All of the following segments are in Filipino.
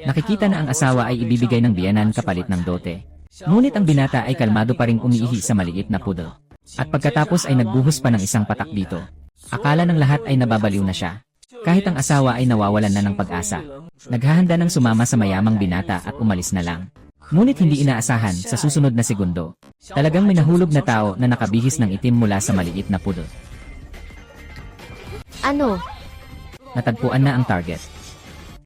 Nakikita na ang asawa ay ibibigay ng biyenan kapalit ng dote. Ngunit ang binata ay kalmado pa ring umiihi sa maliit na poodle. At pagkatapos ay nagbuhos pa ng isang patak dito. Akala ng lahat ay nababaliw na siya. Kahit ang asawa ay nawawalan na ng pag-asa. Naghahanda ng sumama sa mayamang binata at umalis na lang. Ngunit hindi inaasahan sa susunod na segundo. Talagang may nahulog na tao na nakabihis ng itim mula sa maliit na poodle. Ano? Natagpuan na ang target.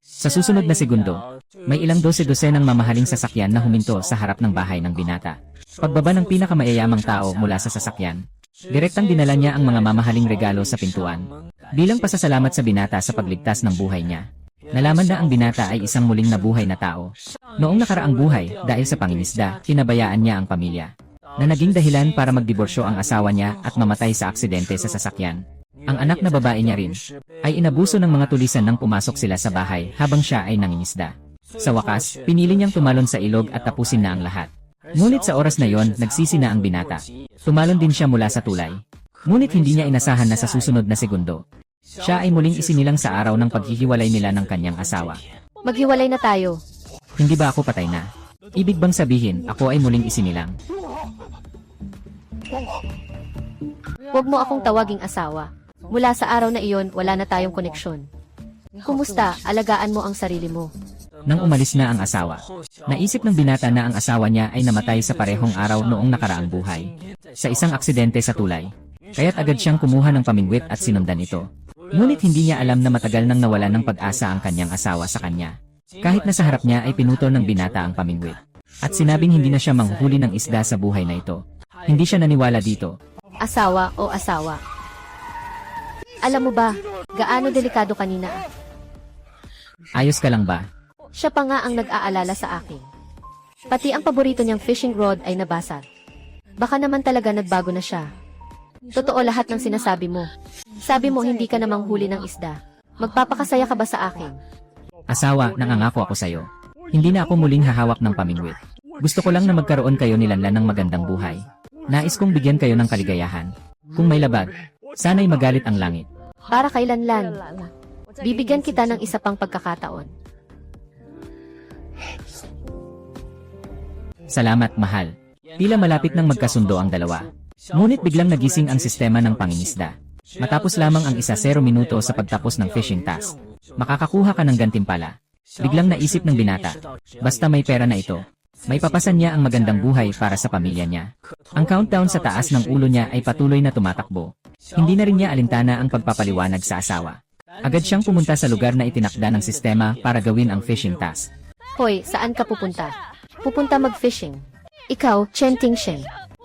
Sa susunod na segundo, may ilang dose-dose ng mamahaling sasakyan na huminto sa harap ng bahay ng binata. Pagbaba ng pinakamayayamang tao mula sa sasakyan, direktang dinala niya ang mga mamahaling regalo sa pintuan. Bilang pasasalamat sa binata sa pagligtas ng buhay niya. Nalaman na ang binata ay isang muling nabuhay na tao. Noong nakaraang buhay, dahil sa pangingisda, pinabayaan niya ang pamilya. Na naging dahilan para magdiborsyo ang asawa niya at mamatay sa aksidente sa sasakyan. Ang anak na babae niya rin, ay inabuso ng mga tulisan nang pumasok sila sa bahay habang siya ay nangingisda. Sa wakas, pinili niyang tumalon sa ilog at tapusin na ang lahat. Ngunit sa oras na yon, nagsisi na ang binata. Tumalon din siya mula sa tulay. Ngunit hindi niya inasahan na sa susunod na segundo, siya ay muling isinilang sa araw ng paghihiwalay nila ng kanyang asawa. Maghiwalay na tayo. Hindi ba ako patay na? Ibig bang sabihin, ako ay muling isinilang? Huwag mo akong tawaging asawa. Mula sa araw na iyon, wala na tayong koneksyon. Kumusta? Alagaan mo ang sarili mo. Nang umalis na ang asawa, naisip ng binata na ang asawa niya ay namatay sa parehong araw noong nakaraang buhay. Sa isang aksidente sa tulay. Kaya't agad siyang kumuha ng pamingwit at sinundan ito. Ngunit hindi niya alam na matagal nang nawala ng pag-asa ang kanyang asawa sa kanya. Kahit na sa harap niya ay pinutol ng binata ang pamingwit. At sinabing hindi na siya manghuhuli ng isda sa buhay na ito. Hindi siya naniwala dito. Asawa o asawa. Alam mo ba, gaano delikado kanina? Ayos ka lang ba? Siya pa nga ang nag-aalala sa akin. Pati ang paborito niyang fishing rod ay nabasag. Baka naman talaga nagbago na siya. Totoo lahat ng sinasabi mo. Sabi mo hindi ka namang huli ng isda. Magpapakasaya ka ba sa akin? Asawa, nangangako ako sa'yo. Hindi na ako muling hahawak ng pamingwit. Gusto ko lang na magkaroon kayo nilanlan ng magandang buhay. Nais kong bigyan kayo ng kaligayahan. Kung may labag, sana'y magalit ang langit. Para kailanlan. Bibigyan kita ng isa pang pagkakataon. Salamat, mahal. Tila malapit nang magkasundo ang dalawa. Ngunit biglang nagising ang sistema ng pangingisda. Matapos lamang ang 1-0 minuto sa pagtapos ng fishing task, makakakuha ka ng gantimpala. Biglang naisip ng binata, basta may pera na ito, may papasan niya ang magandang buhay para sa pamilya niya. Ang countdown sa taas ng ulo niya ay patuloy na tumatakbo. Hindi na rin niya alintana ang pagpapaliwanag sa asawa. Agad siyang pumunta sa lugar na itinakda ng sistema para gawin ang fishing task. Hoy, saan ka pupunta? Pupunta mag-fishing. Ikaw, Chen Tingsheng.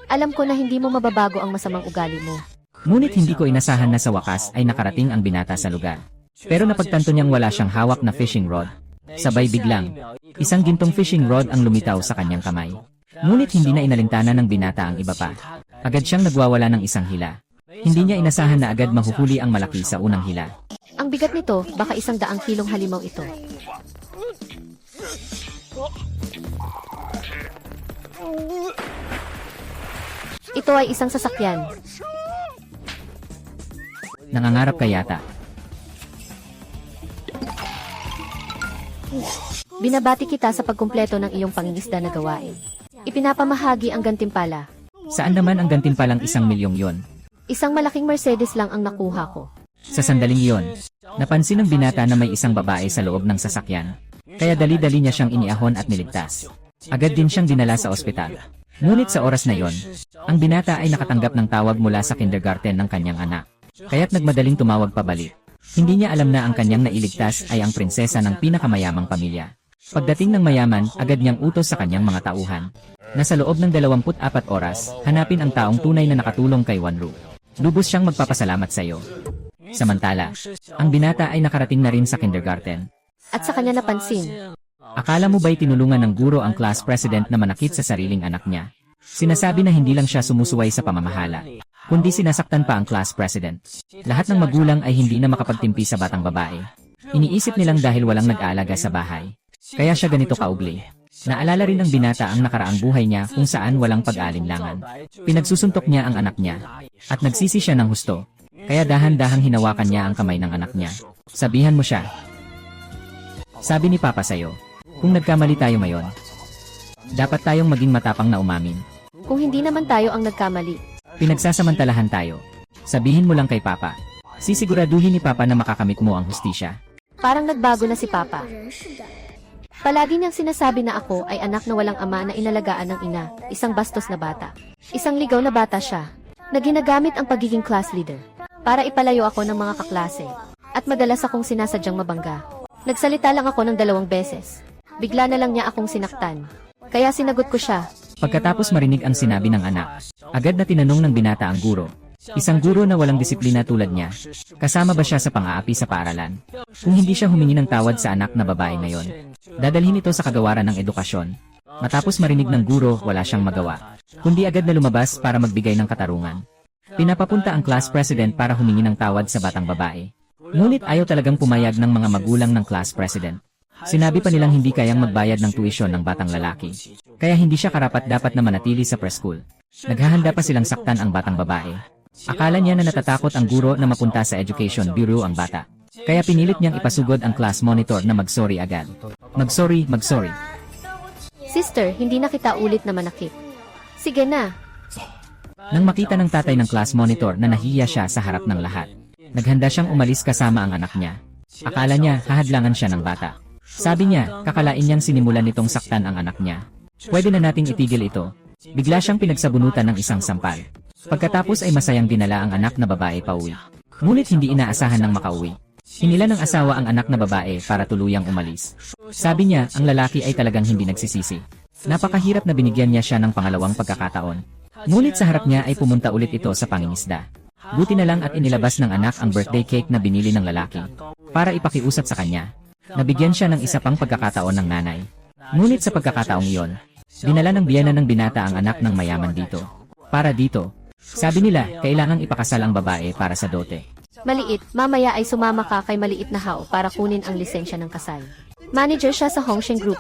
Alam ko na hindi mo mababago ang masamang ugali mo. Ngunit hindi ko inasahan na sa wakas ay nakarating ang binata sa lugar. Pero napagtanto niyang wala siyang hawak na fishing rod. Sabay biglang, isang gintong fishing rod ang lumitaw sa kanyang kamay. Ngunit hindi na inalintana ng binata ang iba pa. Agad siyang nagwawala ng isang hila. Hindi niya inasahan na agad mahuhuli ang malaki sa unang hila. Ang bigat nito, baka 100 kilong halimaw ito. Ito ay isang sasakyan. Nangangarap ka yata. Binabati kita sa pagkumpleto ng iyong pangingisda na gawain. Ipinapamahagi ang gantimpala. Saan naman ang gantimpalang 1,000,000 yon? Isang malaking Mercedes lang ang nakuha ko. Sa sandaling iyon, napansin ng binata na may isang babae sa loob ng sasakyan. Kaya dali-dali niya siyang iniahon at niligtas. Agad din siyang dinala sa ospital. Ngunit sa oras na yon, ang binata ay nakatanggap ng tawag mula sa kindergarten ng kanyang anak. Kaya't nagmadaling tumawag pabalik. Hindi niya alam na ang kanyang nailigtas ay ang prinsesa ng pinakamayamang pamilya. Pagdating ng mayaman, agad niyang utos sa kanyang mga tauhan na sa loob ng 24 oras, hanapin ang taong tunay na nakatulong kay Wanru. Lubos siyang magpapasalamat sa iyo. Samantala, ang binata ay nakarating na rin sa kindergarten. At sa kanya napansin, Akala mo ba'y tinulungan ng guro ang class president na manakit sa sariling anak niya? Sinasabi na hindi lang siya sumusuway sa pamamahala, kundi sinasaktan pa ang class president. Lahat ng magulang ay hindi na makapagtimpi sa batang babae. Iniisip nilang dahil walang nag-aalaga sa bahay. Kaya siya ganito kaugli. Naalala rin ng binata ang nakaraang buhay niya kung saan walang pag-aalinlangan. Pinagsusuntok niya ang anak niya. At nagsisi siya ng husto. Kaya dahan-dahang hinawakan niya ang kamay ng anak niya. Sabihan mo siya. Sabi ni Papa sa'yo. Kung nagkamali tayo ngayon, dapat tayong maging matapang na umamin. Kung hindi naman tayo ang nagkamali, Pinagsasamantalahan tayo. Sabihin mo lang kay Papa. Sisiguraduhin ni Papa na makakamit mo ang hustisya. parang nagbago na si Papa. Palagi niyang sinasabi na ako ay anak na walang ama na inalagaan ng ina, isang bastos na bata. Isang ligaw na bata siya, na ginagamit ang pagiging class leader para ipalayo ako ng mga kaklase. At madalas akong sinasadyang mabangga. Nagsalita lang ako ng 2 beses. Bigla na lang niya akong sinaktan. Kaya sinagot ko siya. Pagkatapos marinig ang sinabi ng anak, agad na tinanong ng binata ang guro. Isang guro na walang disiplina tulad niya. Kasama ba siya sa pang-aapi sa paaralan? Kung hindi siya humingi ng tawad sa anak na babae ngayon, dadalhin ito sa kagawaran ng edukasyon. Matapos marinig ng guro, wala siyang magawa, kundi agad na lumabas para magbigay ng katarungan. Pinapapunta ang class president para humingi ng tawad sa batang babae. Ngunit ayaw talagang pumayag ng mga magulang ng class president. Sinabi pa nilang hindi kayang magbayad ng tuition ng batang lalaki. Kaya hindi siya karapat-dapat na manatili sa preschool. Naghahanda pa silang saktan ang batang babae. Akala niya na natatakot ang guro na mapunta sa Education Bureau ang bata. Kaya pinilit niyang ipasugod ang class monitor na mag-sorry agad. Mag-sorry. Sister, hindi na kita ulit na manakit. Sige na. Nang makita ng tatay ng class monitor na nahihiya siya sa harap ng lahat, naghanda siyang umalis kasama ang anak niya. Akala niya hahadlangan siya ng bata. Sabi niya, kakalain niyang sinimulan nitong saktan ang anak niya. Pwede na nating itigil ito. Bigla siyang pinagsabunutan ng isang sampal. Pagkatapos ay masayang dinala ang anak na babae pauwi. Ngunit hindi inaasahan ng makauwi. Hinila ng asawa ang anak na babae para tuluyang umalis. Sabi niya, ang lalaki ay talagang hindi nagsisisi. Napakahirap na binigyan niya siya ng pangalawang pagkakataon. Ngunit sa harap niya ay pumunta ulit ito sa pangingisda. Buti na lang at inilabas ng anak ang birthday cake na binili ng lalaki para ipakiusap sa kanya. Nabigyan siya ng isa pang pagkakataon ng nanay. Ngunit sa pagkakataong iyon, dinala ng biyana ng binata ang anak ng mayaman dito. Para dito, sabi nila, kailangang ipakasal ang babae para sa dote. Maliit, mamaya ay sumama ka kay maliit na hao para kunin ang lisensya ng kasal. Manager siya sa Hongsheng Group.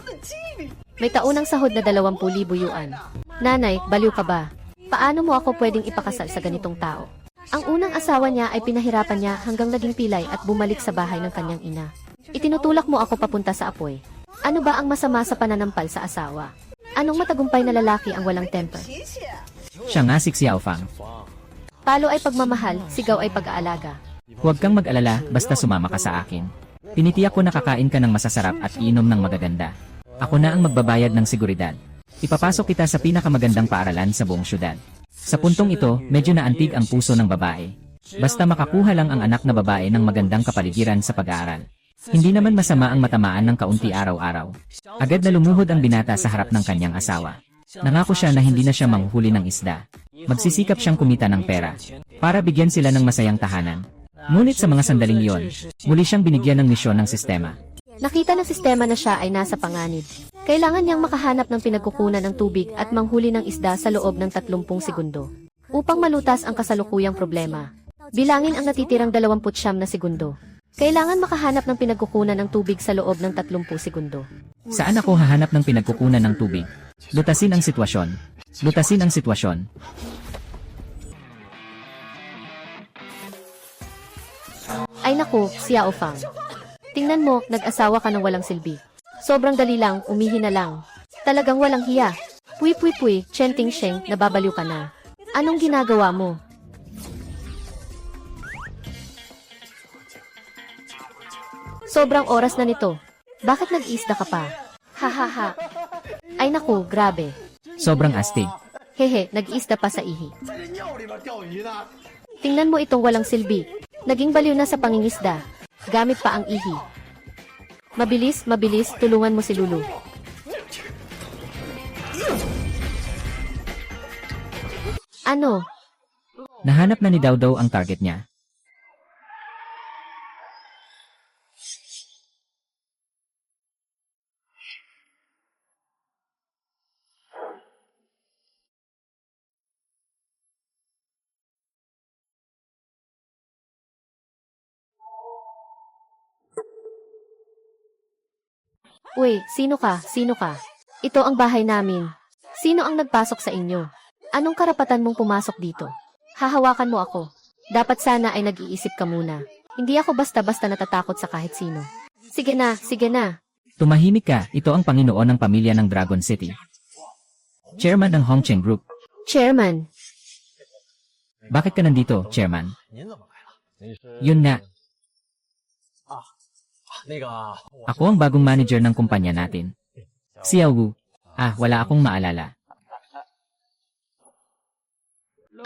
May taunang sahod na 20,000 yuan. Nanay, baliw ka ba? Paano mo ako pwedeng ipakasal sa ganitong tao? Ang unang asawa niya ay pinahirapan niya hanggang naging pilay at bumalik sa bahay ng kanyang ina. Itinutulak mo ako papunta sa apoy. Ano ba ang masama sa pananampal sa asawa? Anong matagumpay na lalaki ang walang temper? Siya nga si Xiaofang. Palo ay pagmamahal, sigaw ay pag-aalaga. Huwag kang mag-alala, basta sumama ka sa akin. Tinitiyak ko na kakain ka ng masasarap at iinom ng magaganda. Ako na ang magbabayad ng seguridad. Ipapasok kita sa pinakamagandang paaralan sa buong syudad. Sa puntong ito, medyo naantig ang puso ng babae. Basta makakuha lang ang anak na babae ng magandang kapaligiran sa pag-aaral. Hindi naman masama ang matamaan ng kaunti araw-araw. Agad na lumuhod ang binata sa harap ng kanyang asawa. Nangako siya na hindi na siya manghuhuli ng isda. Magsisikap siyang kumita ng pera para bigyan sila ng masayang tahanan. Ngunit sa mga sandaling iyon, muli siyang binigyan ng misyon ng sistema. Nakita ng sistema na siya ay nasa panganib. Kailangan niyang makahanap ng pinagkukunan ng tubig at manghuli ng isda sa loob ng 30 segundo. Upang malutas ang kasalukuyang problema, bilangin ang natitirang 29 na segundo. Kailangan makahanap ng pinagkukunan ng tubig sa loob ng 30 segundo. Saan ako hahanap ng pinagkukunan ng tubig? Lutasin ang sitwasyon. Lutasin ang sitwasyon. Ay naku, Xiaofang. Tingnan mo, nag-asawa ka ng walang silbi. Sobrang dali lang, umihi na lang. Talagang walang hiya. Pui, Chen Tingsheng, nababaliw ka na. Anong ginagawa mo? Sobrang oras na nito. Bakit nag-iisda ka pa? Hahaha. Ay naku, grabe. Sobrang astig. Hehe, nag-iisda pa sa ihi. Tingnan mo itong walang silbi. Naging baliw na sa pangingisda. Gamit pa ang ihi. Mabilis, tulungan mo si Lulu. Ano? Nahanap na ni Dawdaw ang target niya. Uy, sino ka? Sino ka? Ito ang bahay namin. Sino ang nagpasok sa inyo? Anong karapatan mong pumasok dito? Hahawakan mo ako. Dapat sana ay nag-iisip ka muna. Hindi ako basta-basta natatakot sa kahit sino. Sige na, sige na. Tumahimik ka, ito ang Panginoon ng pamilya ng Dragon City. Chairman ng Hongcheng Group. Chairman, Bakit ka nandito, Chairman? Yun nga, ako ang bagong manager ng kumpanya natin. Xiao Wu. Wala akong maalala.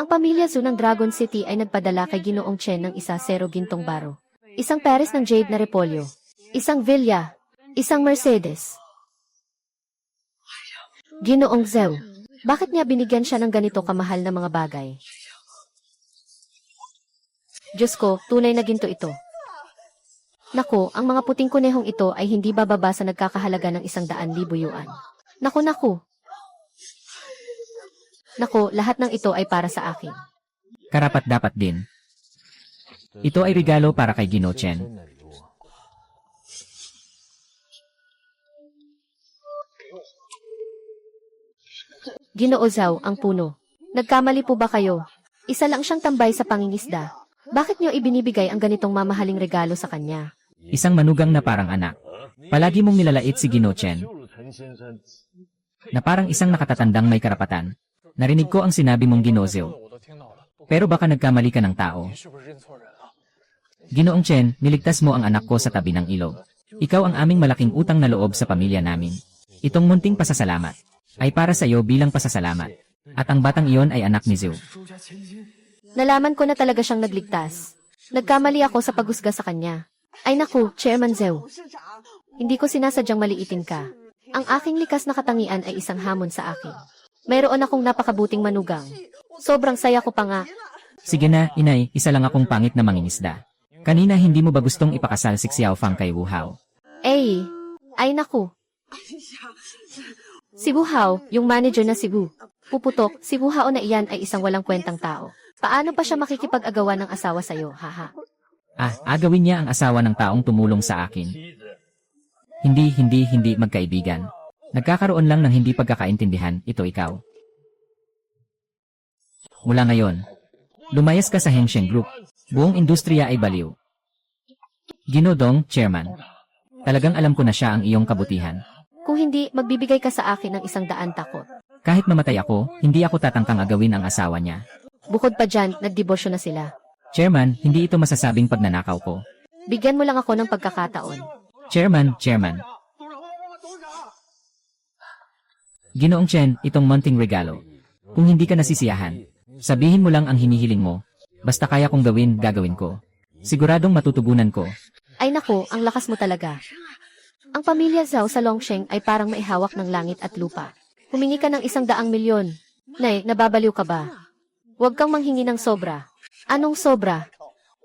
ang pamilya Zhu ng Dragon City ay nagpadala kay Ginoong Chen ng isa zero gintong baro. Isang pares ng jade na repolyo. Isang villa. Isang Mercedes. Ginoong Zhou, bakit niya binigyan siya ng ganito kamahal na mga bagay? Diyos ko, tunay na ginto ito. Naku, ang mga puting kunehong ito ay hindi bababa sa nagkakahalaga ng 100,000 yuan. Naku. Naku, lahat ng ito ay para sa akin. Karapat-dapat din. Ito ay regalo para kay Gino Chen. Ginoo Zhao, ang puno. Nagkamali po ba kayo? Isa lang siyang tambay sa pangingisda. Bakit niyo ibinibigay ang ganitong mamahaling regalo sa kanya? Isang manugang na parang anak. Palagi mong nilalait si Gino Chen. Na parang isang nakatatandang may karapatan. Narinig ko ang sinabi mong Ginozyo. Pero baka nagkamali ka ng tao. Ginoong Chen, niligtas mo ang anak ko sa tabi ng ilog. Ikaw ang aming malaking utang na loob sa pamilya namin. Itong munting pasasalamat ay para sa iyo bilang pasasalamat. At ang batang iyon ay anak ni Zhou. Nalaman ko na talaga siyang nagligtas. Nagkamali ako sa paghusga sa kanya. Ay naku, Chairman Zhou. Hindi ko sinasadyang maliitin ka. Ang aking likas na katangian ay isang hamon sa akin. Mayroon akong napakabuting manugang. Sobrang saya ko pa nga. Sige na, inay, isa lang akong pangit na mangingisda. Kanina hindi mo ba gustong ipakasal si Xiao Fang kay Wu Hao? Ay naku. Si Wu Hao, yung manager na si Wu. Puputok, si Wu Hao na iyan ay isang walang kwentang tao. Paano pa siya makikipag-agawa ng asawa sa'yo, haha? Agawin niya ang asawa ng taong tumulong sa akin. Hindi magkaibigan. Nagkakaroon lang ng hindi pagkakaintindihan, ito ikaw. Mula ngayon, lumayas ka sa Hengsheng Group. Buong industriya ay baliw. Ginodong, Chairman. Talagang alam ko na siya ang iyong kabutihan. Kung hindi, magbibigay ka sa akin ng 100 takot. Kahit mamatay ako, hindi ako tatangkang agawin ang asawa niya. Bukod pa dyan, nagdiborsyo na sila. Chairman, hindi ito masasabing pagnanakaw ko. Bigyan mo lang ako ng pagkakataon. Chairman. Ginoong Chen, itong munting regalo. Kung hindi ka nasisiyahan, sabihin mo lang ang hinihiling mo. Basta kaya kong gagawin ko. Siguradong matutugunan ko. Ay naku, ang lakas mo talaga. Ang pamilya Zhao sa Longsheng ay parang maihawak ng langit at lupa. Humingi ka ng 100 milyon. Nay, nababaliw ka ba? Huwag kang manghingi ng sobra. Anong sobra?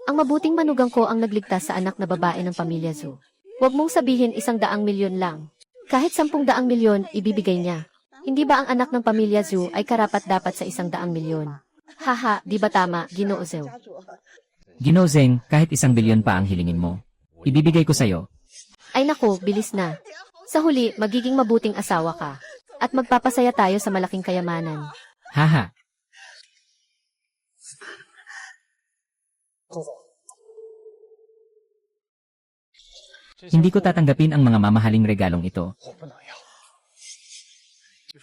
Ang mabuting manugang ko ang nagligtas sa anak na babae ng pamilya Zhou. Huwag mong sabihin 100 milyon lang. Kahit 10 milyon, ibibigay niya. Hindi ba ang anak ng pamilya Zhou ay karapat-dapat sa 100 milyon? Haha, di ba tama, Ginoo Zhou? Ginoo Zheng, kahit 1 bilyon pa ang hilingin mo. Ibibigay ko sa'yo. Ay naku, bilis na. Sa huli, magiging mabuting asawa ka. At magpapasaya tayo sa malaking kayamanan. Haha. Hindi ko tatanggapin ang mga mamahaling regalong ito.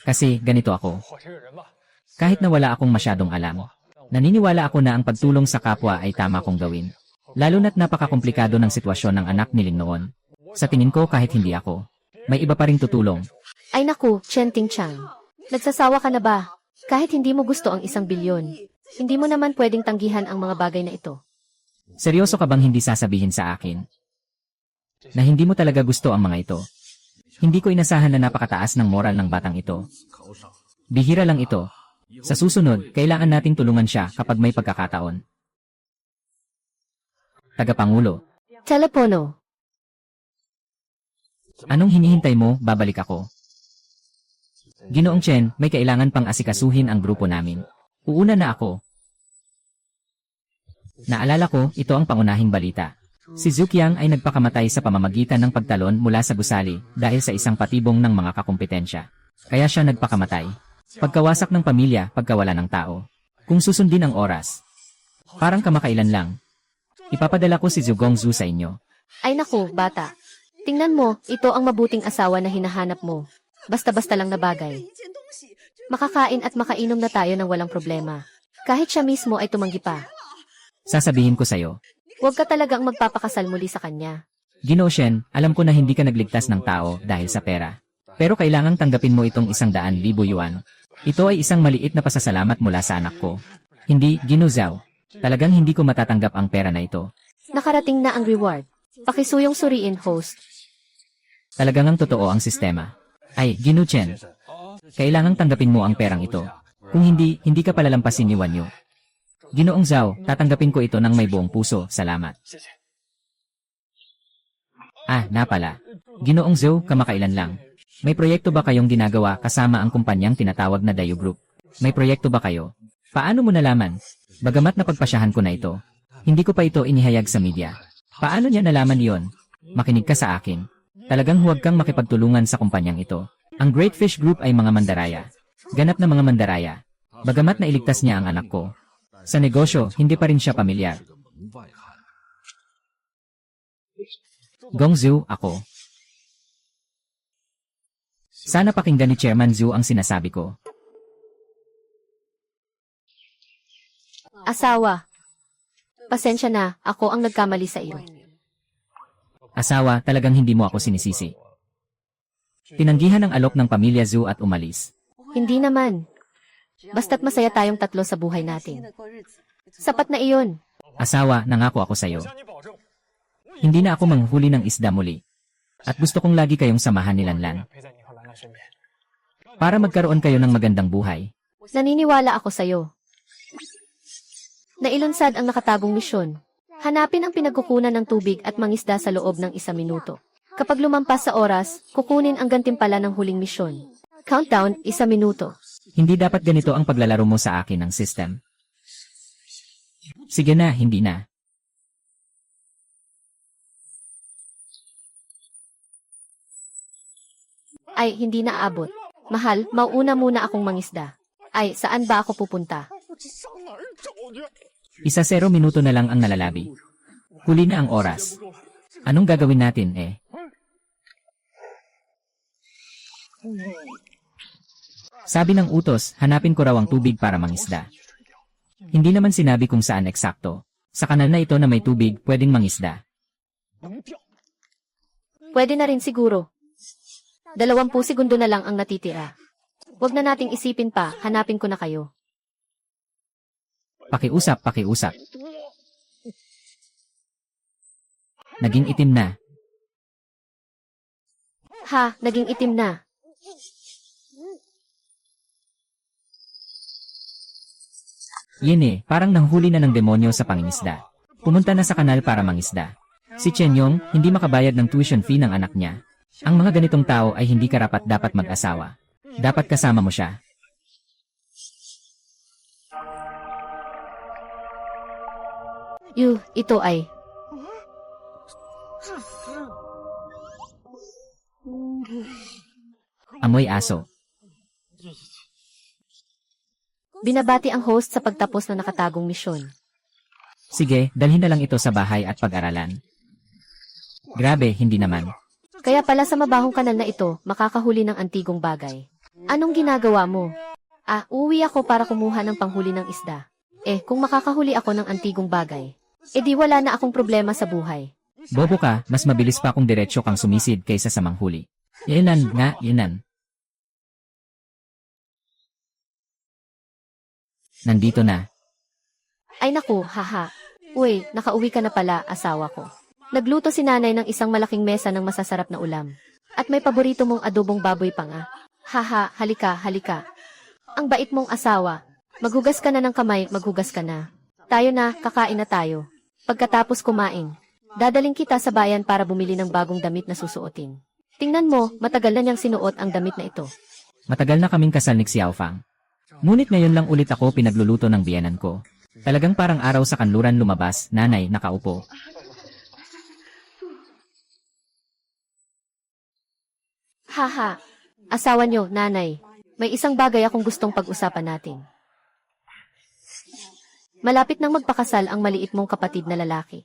Kasi ganito ako. Kahit na wala akong masyadong alam, naniniwala ako na ang pagtulong sa kapwa ay tama kong gawin. Lalo na't napakakomplikado ng sitwasyon ng anak ni Ling noon. Sa tingin ko kahit hindi ako, may iba pa ring tutulong. Ay naku, Chen Ting-chang. Nagsasawa ka na ba? Kahit hindi mo gusto ang 1 bilyon, hindi mo naman pwedeng tanggihan ang mga bagay na ito. Seryoso ka bang hindi sasabihin sa akin na hindi mo talaga gusto ang mga ito? Hindi ko inasahan na napakataas ng moral ng batang ito. Bihira lang ito. Sa susunod, kailangan nating tulungan siya kapag may pagkakataon. Tagapangulo. Telepono. Anong hinihintay mo? Babalik ako. Ginoong Chen, may kailangan pang asikasuhin ang grupo namin. Uuna na ako. Naalala ko, ito ang pangunahing balita. Si Zuqiang ay nagpakamatay sa pamamagitan ng pagtalon mula sa gusali dahil sa isang patibong ng mga kakumpetensya. Kaya siya nagpakamatay. Pagkawasak ng pamilya, pagkawala ng tao. Kung susundin ang oras. Parang kamakailan lang. Ipapadala ko si Zhu Gongzhu sa inyo. Ay naku, bata. Tingnan mo, ito ang mabuting asawa na hinahanap mo. Basta-basta lang na bagay. Makakain at makainom na tayo ng walang problema. Kahit siya mismo ay tumanggi pa. Sasabihin ko sa'yo. Huwag ka talagang magpapakasal muli sa kanya. Ginoo Shen, alam ko na hindi ka nagligtas ng tao dahil sa pera. Pero kailangang tanggapin mo itong 100,000 yuan. Ito ay isang maliit na pasasalamat mula sa anak ko. Hindi, Ginoo Zhao. Talagang hindi ko matatanggap ang pera na ito. Nakarating na ang reward. Pakisuyong suriin, host. Talagang ang totoo ang sistema. Ay, Ginoo Chen. Kailangang tanggapin mo ang perang ito. Kung hindi, hindi ka palalampasin ni Wanyo. Ginoong Zhao, tatanggapin ko ito ng may buong puso, salamat. Napala. Ginoong Zhao, kamakailan lang. May proyekto ba kayong ginagawa kasama ang kumpanyang tinatawag na Dayu Group? May proyekto ba kayo? Paano mo nalaman? Bagamat napagpasyahan ko na ito, hindi ko pa ito inihayag sa media. Paano niya nalaman iyon? Makinig ka sa akin. Talagang huwag kang makipagtulungan sa kumpanyang ito. Ang Great Fish Group ay mga mandaraya. Ganap na mga mandaraya. Bagamat nailigtas niya ang anak ko. Sa negosyo, hindi pa rin siya pamilyar. Gong Zhu, ako. Sana pakinggan ni Chairman Zhu ang sinasabi ko. Asawa. Pasensya na, ako ang nagkamali sa iyo. Asawa, talagang hindi mo ako sinisisi. Tinanggihan ang alok ng pamilya Zhu at umalis. Hindi naman. Basta't masaya tayong tatlo sa buhay natin. Sapat na iyon. Asawa, nangako ako sa'yo. Hindi na ako manghuli ng isda muli. At gusto kong lagi kayong samahan ni Lanlan. Para magkaroon kayo ng magandang buhay. Naniniwala ako sa'yo. Nailunsad ang nakatagong misyon. Hanapin ang pinagkukunan ng tubig at mangisda sa loob ng 1 minuto. Kapag lumampas sa oras, kukunin ang gantimpala ng huling misyon. Countdown, 1 minuto. Hindi dapat ganito ang paglalaro mo sa akin ng system. Sige na, hindi na. Ay, hindi na abot. Mahal, mauuna muna akong mangisda. Ay, saan ba ako pupunta? 1-0 minuto na lang ang nalalabi. Huli na ang oras. Anong gagawin natin Sabi ng utos, hanapin ko raw ang tubig para mangisda. Hindi naman sinabi kung saan eksakto. Sa kanal na ito na may tubig, pwedeng mangisda. Pwede na rin siguro. 20 segundo na lang ang natitira. Huwag na nating isipin pa, hanapin ko na kayo. Pakiusap. Naging itim na. Ha, naging itim na. Yan parang nanghuli na ng demonyo sa pangingisda. Pumunta na sa kanal para mangisda. Si Chen Yong, hindi makabayad ng tuition fee ng anak niya. Ang mga ganitong tao ay hindi karapat-dapat mag-asawa. Dapat kasama mo siya. Ito ay... Amoy aso. Binabati ang host sa pagtapos ng nakatagong misyon. Sige, dalhin na lang ito sa bahay at pag-aralan. Grabe, hindi naman. Kaya pala sa mabahong kanal na ito, makakahuli ng antigong bagay. Anong ginagawa mo? Uwi ako para kumuha ng panghuli ng isda. Kung makakahuli ako ng antigong bagay, di wala na akong problema sa buhay. Bobo ka, mas mabilis pa kung diretsyo kang sumisid kaysa sa manghuli. Yanan. Nandito na. Ay naku, haha. Uy, nakauwi ka na pala, asawa ko. Nagluto si nanay ng isang malaking mesa ng masasarap na ulam. At may paborito mong adobong baboy pa nga. Haha, halika. Ang bait mong asawa. Maghugas ka na ng kamay, maghugas ka na. Tayo na, kakain na tayo. Pagkatapos kumain, dadaling kita sa bayan para bumili ng bagong damit na susuotin. Tingnan mo, matagal na niyang sinuot ang damit na ito. Matagal na kaming kasal ni Xiaofang. Ngunit ngayon lang ulit ako pinagluluto ng biyenan ko. Talagang parang araw sa kanluran lumabas, nanay, nakaupo. Haha, asawa niyo, nanay. May isang bagay akong gustong pag-usapan natin. Malapit nang magpakasal ang maliit mong kapatid na lalaki.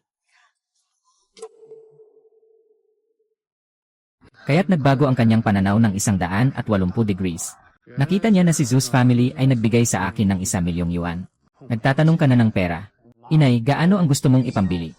Kaya't nagbago ang kanyang pananaw ng 180 degrees. Nakita niya na si Zeus family ay nagbigay sa akin ng 1,000,000 yuan. Nagtatanong ka na ng pera. Inay, gaano ang gusto mong ipambili?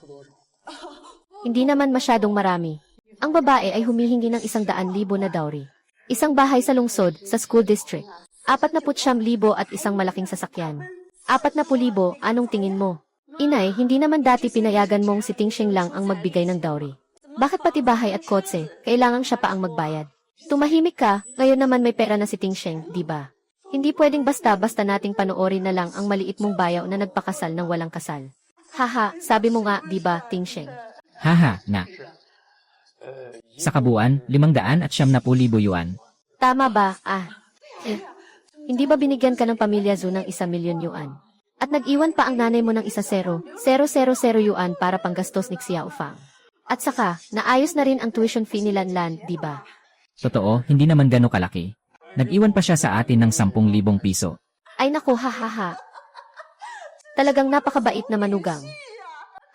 Hindi naman masyadong marami. Ang babae ay humihingi ng 100,000 na dowry. Isang bahay sa lungsod, sa school district. 49,000 at isang malaking sasakyan. 40,000, anong tingin mo? Inay, hindi naman dati pinayagan mong si Tingsheng lang ang magbigay ng dowry. Bakit pati bahay at kotse, kailangang siya pa ang magbayad? Tumahimik ka, ngayon naman may pera na si Tingsheng, di ba? Hindi pwedeng basta-basta nating panoorin na lang ang maliit mong bayaw na nagpakasal ng walang kasal. Haha, sabi mo nga, di ba, Tingsheng? Haha, na. Sa kabuuan, 570,000 yuan. Tama ba? Hindi ba binigyan ka ng pamilya Zhu ng 1,000,000 yuan? At nag-iwan pa ang nanay mo ng 1,000,000 yuan para panggastos ni Xiao Fang. At saka, naayos na rin ang tuition fee ni Lanlan, di ba? Totoo, hindi naman gano'ng kalaki. Nag-iwan pa siya sa atin ng 10,000 piso. Ay naku, hahaha. Talagang napakabait na manugang.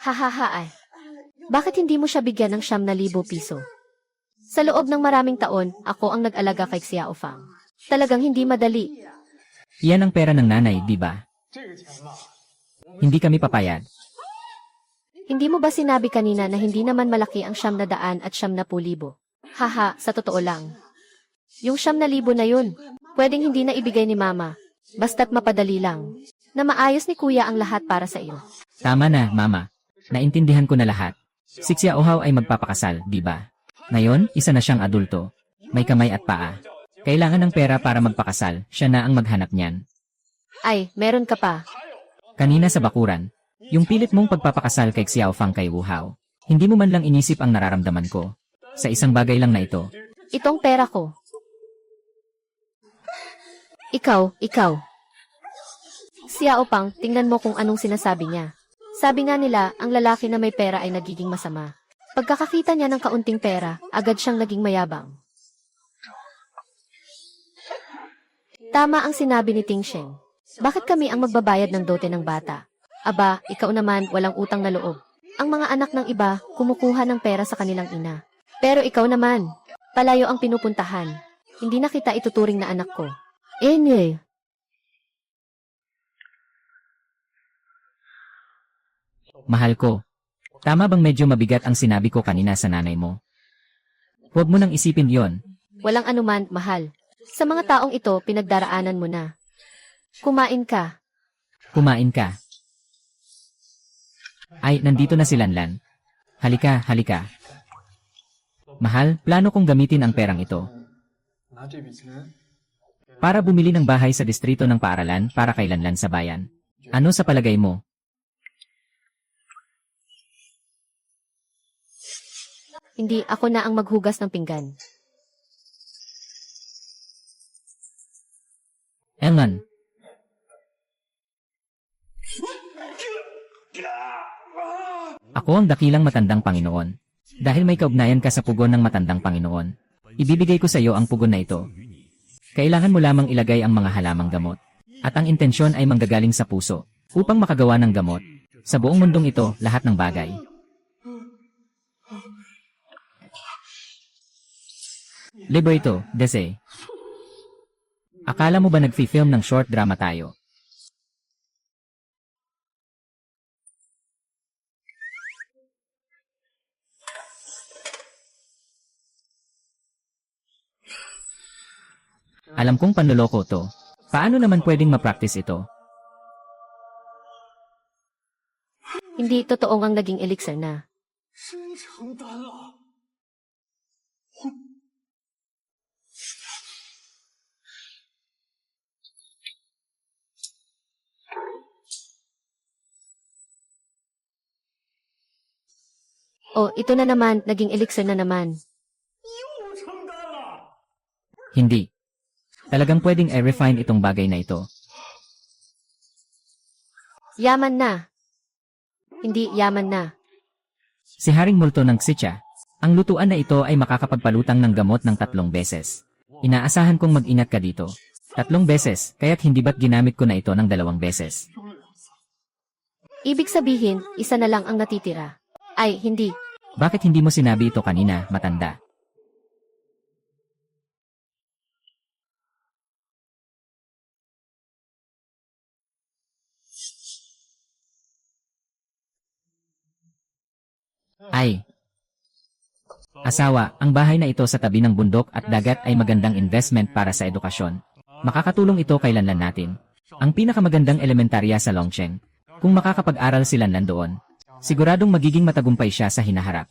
Hahaha ay. Bakit hindi mo siya bigyan ng 9,000 piso? Sa loob ng maraming taon, ako ang nag-alaga kay Xiao Fang. Talagang hindi madali. Iyan ang pera ng nanay, di ba? Hindi kami papayag. Hindi mo ba sinabi kanina na hindi naman malaki ang 900 at 70,000? Haha, sa totoo lang. Yung 9,000 na yun, pwedeng hindi na ibigay ni mama. Basta't mapadali lang. Na maayos ni kuya ang lahat para sa iyo. Tama na, mama. Naintindihan ko na lahat. Si Xiaohao ay magpapakasal, di ba? Ngayon, isa na siyang adulto. May kamay at paa. Kailangan ng pera para magpakasal, siya na ang maghanap niyan. Ay, meron ka pa. Kanina sa bakuran, yung pilit mong pagpapakasal kay Xiaofang kay Wu Hao, hindi mo man lang inisip ang nararamdaman ko. Sa isang bagay lang na ito. Itong pera ko. Ikaw. Xiao Pang, tingnan mo kung anong sinasabi niya. Sabi nga nila, ang lalaki na may pera ay nagiging masama. Pagkakakita niya ng kaunting pera, agad siyang naging mayabang. Tama ang sinabi ni Tingsheng. Bakit kami ang magbabayad ng dote ng bata? Aba, ikaw naman, walang utang na loob. Ang mga anak ng iba, kumukuha ng pera sa kanilang ina. Pero ikaw naman, palayo ang pinupuntahan. Hindi na kita ituturing na anak ko. Enye. Mahal ko. Tama bang medyo mabigat ang sinabi ko kanina sa nanay mo? Huwag mo nang isipin yon. Walang anuman, mahal. Sa mga taong ito, pinagdaraanan mo na. Kumain ka. Kumain ka. Ay, nandito na si Lanlan. Halika. Mahal, plano kong gamitin ang perang ito. Para bumili ng bahay sa distrito ng paaralan para kay Lanlan sa bayan. Ano sa palagay mo? Hindi, ako na ang maghugas ng pinggan. Engan. Ako ang dakilang matandang Panginoon. Dahil may kaugnayan ka sa pugon ng matandang Panginoon, ibibigay ko sa iyo ang pugon na ito. Kailangan mo lamang ilagay ang mga halamang gamot. At ang intensyon ay manggagaling sa puso, upang makagawa ng gamot. Sa buong mundong ito, lahat ng bagay. Libreto, Dese. Akala mo ba nagfi-film ng short drama tayo? Alam kong panloloko to. Paano naman pwedeng ma-practice ito? Hindi totoong ang naging elixir na. Oh, ito na naman, naging elixir na naman. Hindi. Talagang pwedeng i-refine itong bagay na ito. Yaman na. Hindi, yaman na. Si Haring Multo ng Xicha, ang lutuan na ito ay makakapagpalutang ng gamot ng 3 beses. Inaasahan kong mag-ingat ka dito. 3 beses, kaya't hindi ba't ginamit ko na ito ng 2 beses? Ibig sabihin, isa na lang ang natitira. Ay, hindi. Bakit hindi mo sinabi ito kanina, matanda? Ay, asawa, ang bahay na ito sa tabi ng bundok at dagat ay magandang investment para sa edukasyon. Makakatulong ito kay Lanlan natin. Ang pinakamagandang elementarya sa Longcheng. Kung makakapag-aral si Lanlan doon, siguradong magiging matagumpay siya sa hinaharap.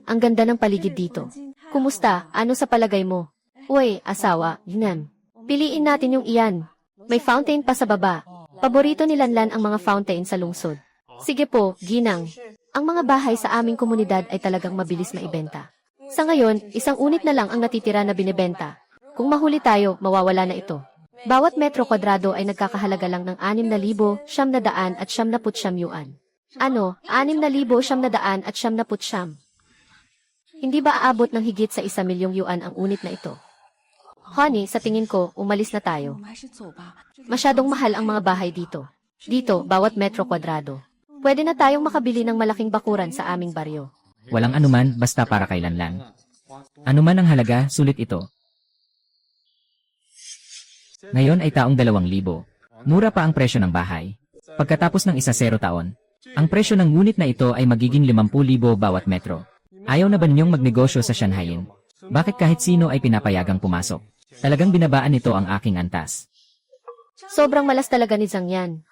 Ang ganda ng paligid dito. Kumusta? Ano sa palagay mo? Uy, asawa, Ginam. Piliin natin yung iyan. May fountain pa sa baba. Paborito ni Lanlan ang mga fountain sa lungsod. Sige po, Ginang. Ang mga bahay sa aming komunidad ay talagang mabilis maibenta. Sa ngayon, isang unit na lang ang natitira na binebenta. Kung mahuli tayo, mawawala na ito. Bawat metro kwadrado ay nagkakahalaga lang ng 6,999 yuan. Ano, 6,999? Hindi ba aabot ng higit sa 1,000,000 yuan ang unit na ito? Honey, sa tingin ko, umalis na tayo. Masyadong mahal ang mga bahay dito. Dito, bawat metro kwadrado. Pwede na tayong makabili ng malaking bakuran sa aming baryo. Walang anuman basta para kay Lanlan. Anuman ang halaga, sulit ito. Ngayon ay taong 2,000. Mura pa ang presyo ng bahay. Pagkatapos ng 10 taon, ang presyo ng ngunit na ito ay magiging 50,000 bawat metro. Ayaw na ba ninyong magnegosyo sa Shanghaiin? Bakit kahit sino ay pinapayagang pumasok? Talagang binabaan nito ang aking antas. Sobrang malas talaga ni Zhang Yan.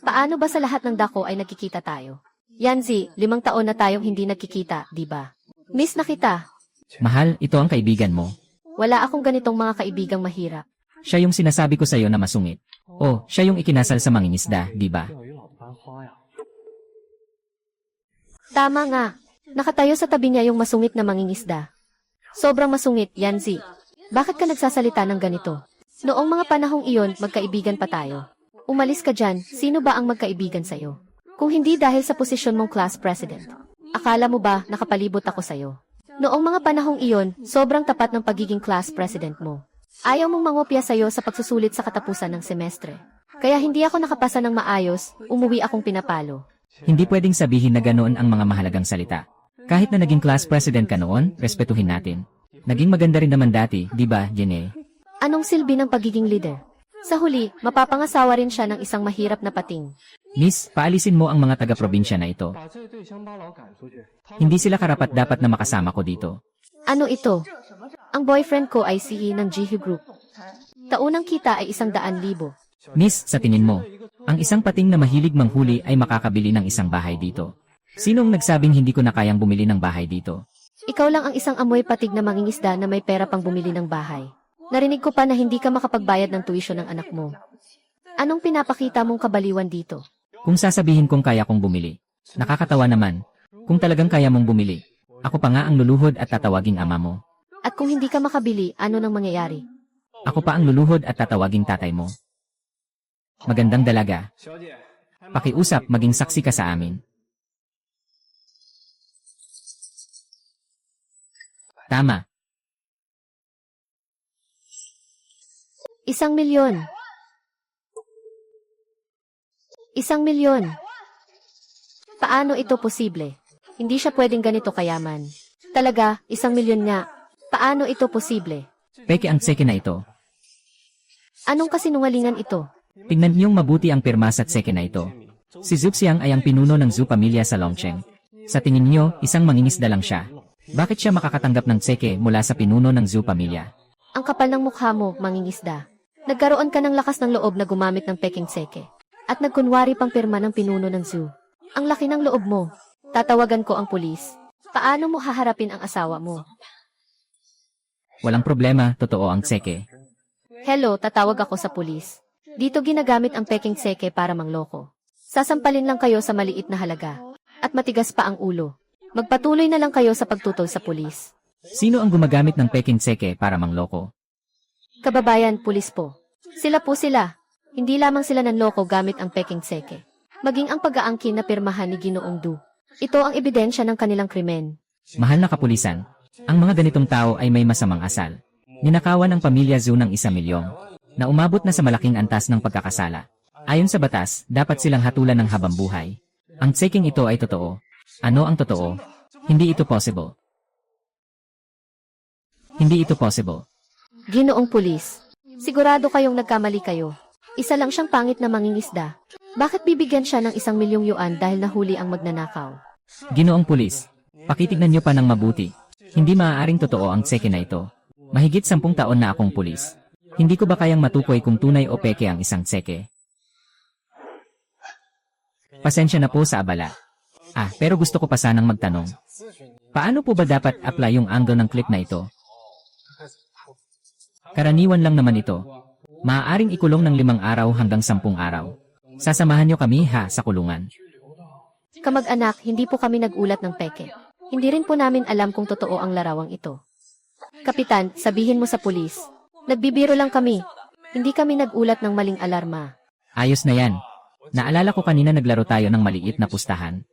Paano ba sa lahat ng dako ay nagkikita tayo? Yanzi, 5 taon na tayong hindi nagkikita, di ba? Miss na kita. Mahal, ito ang kaibigan mo. Wala akong ganitong mga kaibigang mahirap. Siya yung sinasabi ko sa'yo na masungit. O, siya yung ikinasal sa mangingisda, di ba? Tama nga. Nakatayo sa tabi niya yung masungit na mangingisda. Sobrang masungit, Yanzi. Bakit ka nagsasalita ng ganito? Noong mga panahong iyon, magkaibigan pa tayo. Umalis ka dyan, sino ba ang magkaibigan sa'yo? Kung hindi dahil sa posisyon mong class president. Akala mo ba nakapalibot ako sa'yo? Noong mga panahong iyon, sobrang tapat ng pagiging class president mo. Ayaw mong mangopya sa'yo sa pagsusulit sa katapusan ng semestre. Kaya hindi ako nakapasa ng maayos, umuwi akong pinapalo. Hindi pwedeng sabihin na ganoon ang mga mahalagang salita. Kahit na naging class president ka noon, respetuhin natin. Naging maganda rin naman dati, di ba, Jenny? Anong silbi ng pagiging leader? Sa huli, mapapangasawa rin siya ng isang mahirap na pating. Miss, paalisin mo ang mga taga-probinsya na ito. Hindi sila karapat-dapat na makasama ko dito. Ano ito? Ang boyfriend ko ay CEO ng Jihu Group. Taunang kita ay 100,000. Miss, sa tingin mo, ang isang pating na mahilig manghuli ay makakabili ng isang bahay dito. Sinong nagsabing hindi ko na kayang bumili ng bahay dito? Ikaw lang ang isang amoy patig na mangingisda na may pera pang bumili ng bahay. Narinig ko pa na hindi ka makapagbayad ng tuition ng anak mo. Anong pinapakita mong kabaliwan dito? Kung sasabihin kong kaya kong bumili, nakakatawa naman. Kung talagang kaya mong bumili, ako pa nga ang luluhod at tatawaging ama mo. At kung hindi ka makabili, ano nang mangyayari? Ako pa ang luluhod at tatawaging tatay mo. Magandang dalaga. Pakiusap, maging saksi ka sa amin. Tama. 1,000,000. 1,000,000. Paano ito posible? Hindi siya pwedeng ganito kayaman. Talaga, 1,000,000 nga. Paano ito posible? Peke ang tseke na ito. Anong kasinungalingan ito? Tingnan niyong mabuti ang pirma sa tseke na ito. Si Zupsiang ay ang pinuno ng Zhu pamilya sa Longcheng. Sa tingin niyo, isang mangingisda lang siya. Bakit siya makakatanggap ng tseke mula sa pinuno ng Zhu pamilya? Ang kapal ng mukha mo, mangingisda. Nagkaroon ka ng lakas ng loob na gumamit ng peking tseke. At nagkunwari pang pirma ng pinuno ng Zhu. Ang laki ng loob mo. Tatawagan ko ang pulis. Paano mo haharapin ang asawa mo? Walang problema, totoo ang tseke. Hello, tatawag ako sa pulis. Dito ginagamit ang peking tseke para mangloko. Sasampalin lang kayo sa maliit na halaga. At matigas pa ang ulo. Magpatuloy na lang kayo sa pagtutol sa pulis. Sino ang gumagamit ng peking tseke para mangloko? Kababayan, pulis po. Sila po sila. Hindi lamang sila nanloko gamit ang peking tseke. Maging ang pag-aangkin na pirmahan ni Ginoong Du. Ito ang ebidensya ng kanilang krimen. Mahal na kapulisan, ang mga ganitong tao ay may masamang asal. Ninakawan ang pamilya Zhu ng 1,000,000 na umabot na sa malaking antas ng pagkakasala. Ayon sa batas, dapat silang hatulan ng habang buhay. Ang tseking ito ay totoo. Ano ang totoo? Hindi ito possible. Hindi ito possible. Ginoong pulis. Sigurado kayong nagkamali kayo. Isa lang siyang pangit na mangingisda. Bakit bibigyan siya ng 1,000,000 yuan dahil nahuli ang magnanakaw? Ginoong pulis, pakitignan niyo pa ng mabuti. Hindi maaaring totoo ang tseke na ito. Mahigit 10 taon na akong pulis. Hindi ko ba kayang matukoy kung tunay o peke ang isang tseke? Pasensya na po sa abala. Pero gusto ko pa sanang magtanong. Paano po ba dapat apply yung angle ng clip na ito? Karaniwan lang naman ito. Maaaring ikulong ng 5 araw hanggang 10 araw. Sasamahan niyo kami sa kulungan. Kamag-anak, hindi po kami nagulat ng peke. Hindi rin po namin alam kung totoo ang larawang ito. Kapitan, sabihin mo sa pulis. Nagbibiro lang kami. Hindi kami nagulat ng maling alarma. Ayos na yan. Naalala ko kanina naglaro tayo ng maliit na pustahan.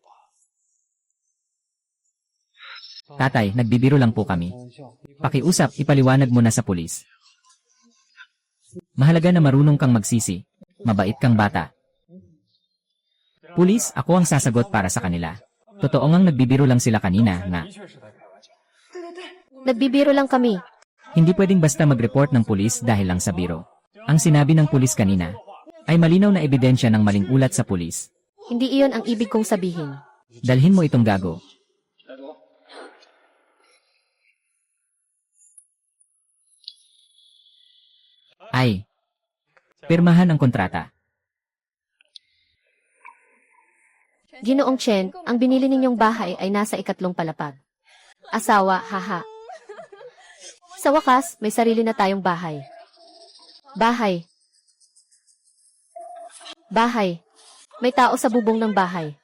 Tatay, nagbibiro lang po kami. Pakiusap, ipaliwanag mo na sa pulis. Mahalaga na marunong kang magsisi. Mabait kang bata. Pulis, ako ang sasagot para sa kanila. Totoo ngang nagbibiro lang sila kanina nga. Nagbibiro lang kami. Hindi pwedeng basta mag-report ng pulis dahil lang sa biro. Ang sinabi ng pulis kanina ay malinaw na ebidensya ng maling ulat sa pulis. Hindi iyon ang ibig kong sabihin. Dalhin mo itong gago. Pirmahan ang kontrata. Ginoong Chen, ang binili ninyong bahay ay nasa 2 palapag. Asawa, haha. Sa wakas, may sarili na tayong bahay. Bahay. Bahay. May tao sa bubong ng bahay.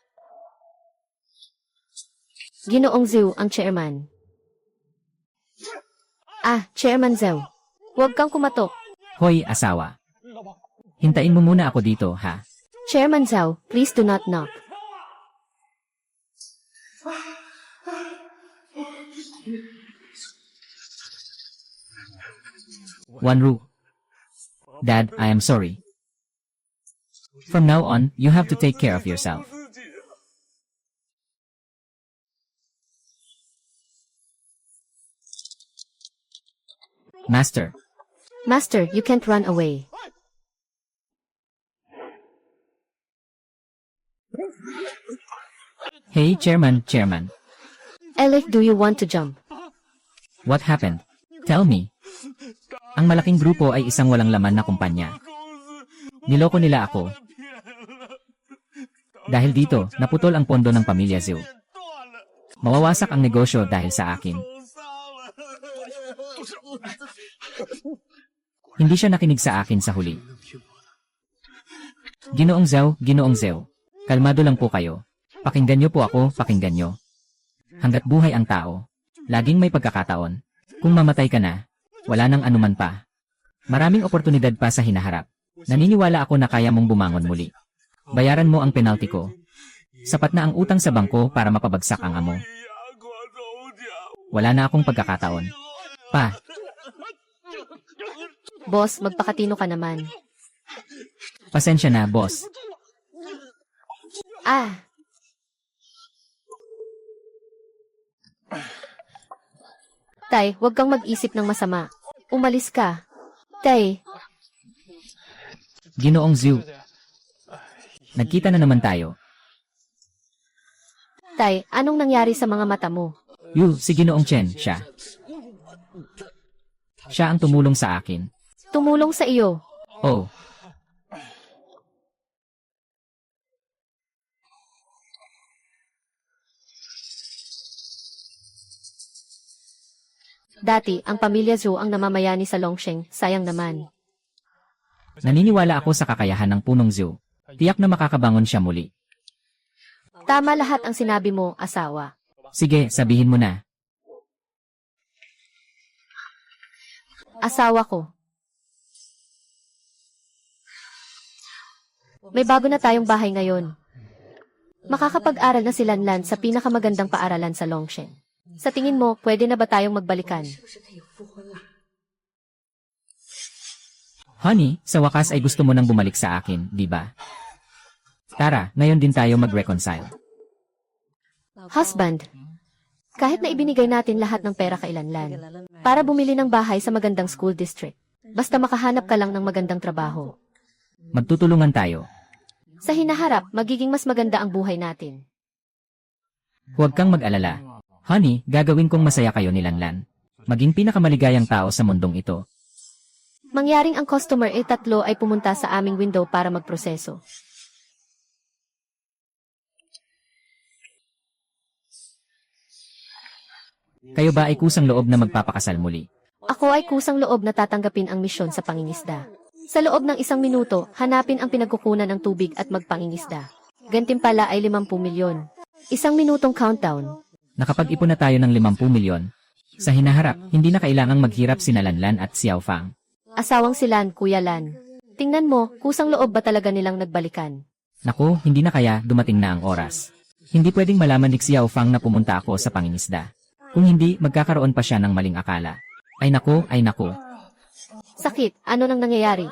Ginoong Zhou, ang chairman. Chairman Zhou. Huwag kang kumatok. Hoy, asawa. Hintayin mo muna ako dito, ha? Chairman Zhou, please do not knock. Wanru. Dad, I am sorry. From now on, you have to take care of yourself. Master. Master, you can't run away. Hey, Chairman. Elif, do you want to jump? What happened? Tell me. Ang malaking grupo ay isang walang laman na kumpanya. Niloko nila ako. Dahil dito, naputol ang pondo ng pamilya Zhou. Mawawasak ang negosyo dahil sa akin. Hindi siya nakinig sa akin sa huli. Ginoong Zhou, kalmado lang po kayo. Pakinggan niyo po ako, pakinggan niyo. Hanggat buhay ang tao, laging may pagkakataon. Kung mamatay ka na, wala nang anuman pa. Maraming oportunidad pa sa hinaharap. Naniniwala ako na kaya mong bumangon muli. Bayaran mo ang penalty ko. Sapat na ang utang sa bangko para mapabagsak ang amo. Wala na akong pagkakataon. Pa. Boss, magpakatino ka naman. Pasensya na, boss. Tay, huwag kang mag-isip ng masama. Umalis ka. Tay. Ginoong Zhou. Nagkita na naman tayo. Tay, anong nangyari sa mga mata mo? Si Ginoong Chen, siya. Siya ang tumulong sa akin. Tumulong sa iyo. Oh. Dati, ang pamilya Zhou ang namamayani sa Longsheng, sayang naman. Naniniwala ako sa kakayahan ng punong Zhou. Tiyak na makakabangon siya muli. Tama lahat ang sinabi mo, asawa. Sige, sabihin mo na. Asawa ko. May bago na tayong bahay ngayon. Makakapag-aral na si Lanlan sa pinakamagandang paaralan sa Longsheng. Sa tingin mo, pwede na ba tayong magbalikan? Honey, sa wakas ay gusto mo nang bumalik sa akin, di ba? Tara, ngayon din tayo mag-reconcile. Husband, kahit na ibinigay natin lahat ng pera kay Lanlan para bumili ng bahay sa magandang school district, basta makahanap ka lang ng magandang trabaho. Magtutulungan tayo. Sa hinaharap, magiging mas maganda ang buhay natin. Huwag kang mag-alala. Honey, gagawin kong masaya kayo ni Lanlan. Maging pinakamaligayang tao sa mundong ito. Mangyaring ang customer tatlo ay pumunta sa aming window para magproseso. Kayo ba ay kusang loob na magpapakasal muli? Ako ay kusang loob na tatanggapin ang misyon sa pangingisda. Sa loob ng 1 minuto, hanapin ang pinagkukunan ng tubig at magpangingisda. Gantimpala ay 50 milyon. 1 minutong countdown. Nakapag-ipon na tayo ng 50 milyon. Sa hinaharap, hindi na kailangang maghirap sina Lanlan at Xiao Fang. Asawang si Lan, Kuya Lan. Tingnan mo, kusang loob ba talaga nilang nagbalikan? Naku, hindi na kaya, dumating na ang oras. Hindi pwedeng malaman ni Xiao Fang na pumunta ako sa pangingisda. Kung hindi, magkakaroon pa siya ng maling akala. Ay nako, ay nako. Sakit, ano nang nangyayari?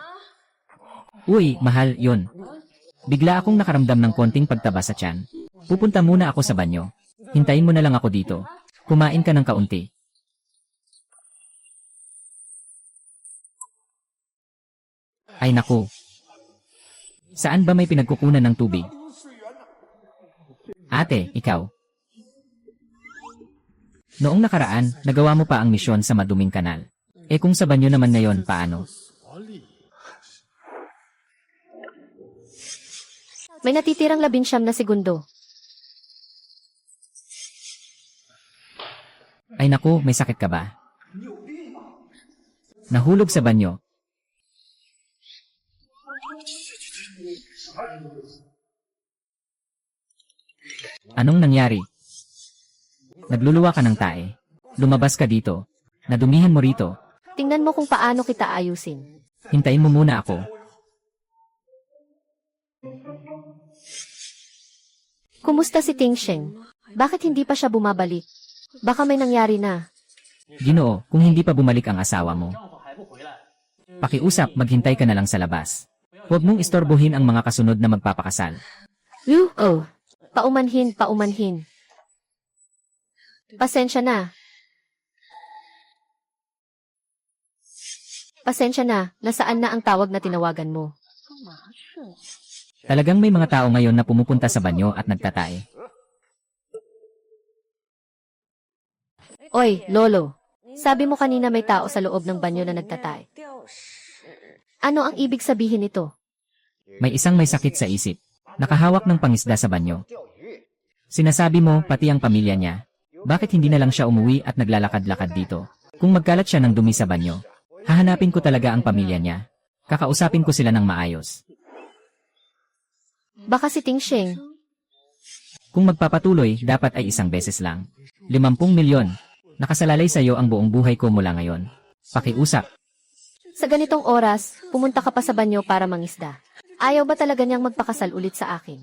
Uy, mahal, yun. Bigla akong nakaramdam ng konting pagtaba sa tiyan. Pupunta muna ako sa banyo. Hintayin mo na lang ako dito. Kumain ka ng kaunti. Ay naku. Saan ba may pinagkukunan ng tubig? Ate, ikaw. Noong nakaraan, nagawa mo pa ang misyon sa maduming kanal. Eh kung sa banyo naman ngayon, paano? May natitirang 19 na segundo. Ay naku, may sakit ka ba? Nahulog sa banyo. Anong nangyari? Nagluluwa ka ng tae. Lumabas ka dito. Nadumihan mo rito. Tingnan mo kung paano kita ayusin. Hintayin mo muna ako. Kumusta si Ting Sheng? Bakit hindi pa siya bumabalik? Baka may nangyari na. Ginoo, kung hindi pa bumalik ang asawa mo. Pakiusap, maghintay ka na lang sa labas. Huwag mong istorbohin ang mga kasunod na magpapakasal. Oh. Paumanhin, paumanhin. Pasensya na. Pasensya na, nasaan na ang tawag na tinawagan mo? Talagang may mga tao ngayon na pumupunta sa banyo at nagtatae. Oy, Lolo. Sabi mo kanina may tao sa loob ng banyo na nagtatay. Ano ang ibig sabihin nito? May isang may sakit sa isip. Nakahawak ng pangisda sa banyo. Sinasabi mo, pati ang pamilya niya. Bakit hindi na lang siya umuwi at naglalakad-lakad dito? Kung magkalat siya ng dumi sa banyo, hahanapin ko talaga ang pamilya niya. Kakausapin ko sila ng maayos. Baka si Ting Sheng. Kung magpapatuloy, dapat ay 1 beses lang. 50 milyon. Nakasalalay sa iyo ang buong buhay ko mula ngayon. Pakiusap. Sa ganitong oras, pumunta ka pa sa banyo para mangisda. Ayaw ba talaga niyang magpakasal ulit sa akin?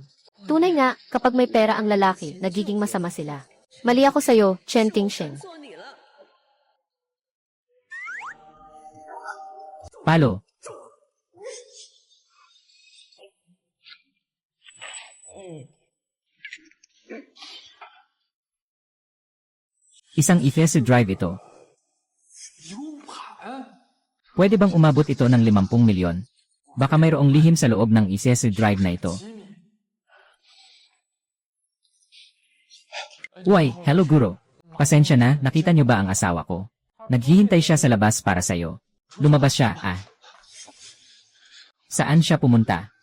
Tunay nga, kapag may pera ang lalaki, nagiging masama sila. Mali ako sa'yo, Chen Ting Sheng. Palo. Isang e-facet drive ito. Pwede bang umabot ito ng 50 milyon? Baka mayroong lihim sa loob ng e-facet drive na ito. Uy, hello guro. Pasensya na, nakita niyo ba ang asawa ko? Naghihintay siya sa labas para sa'yo. Lumabas siya, ah. Saan siya pumunta?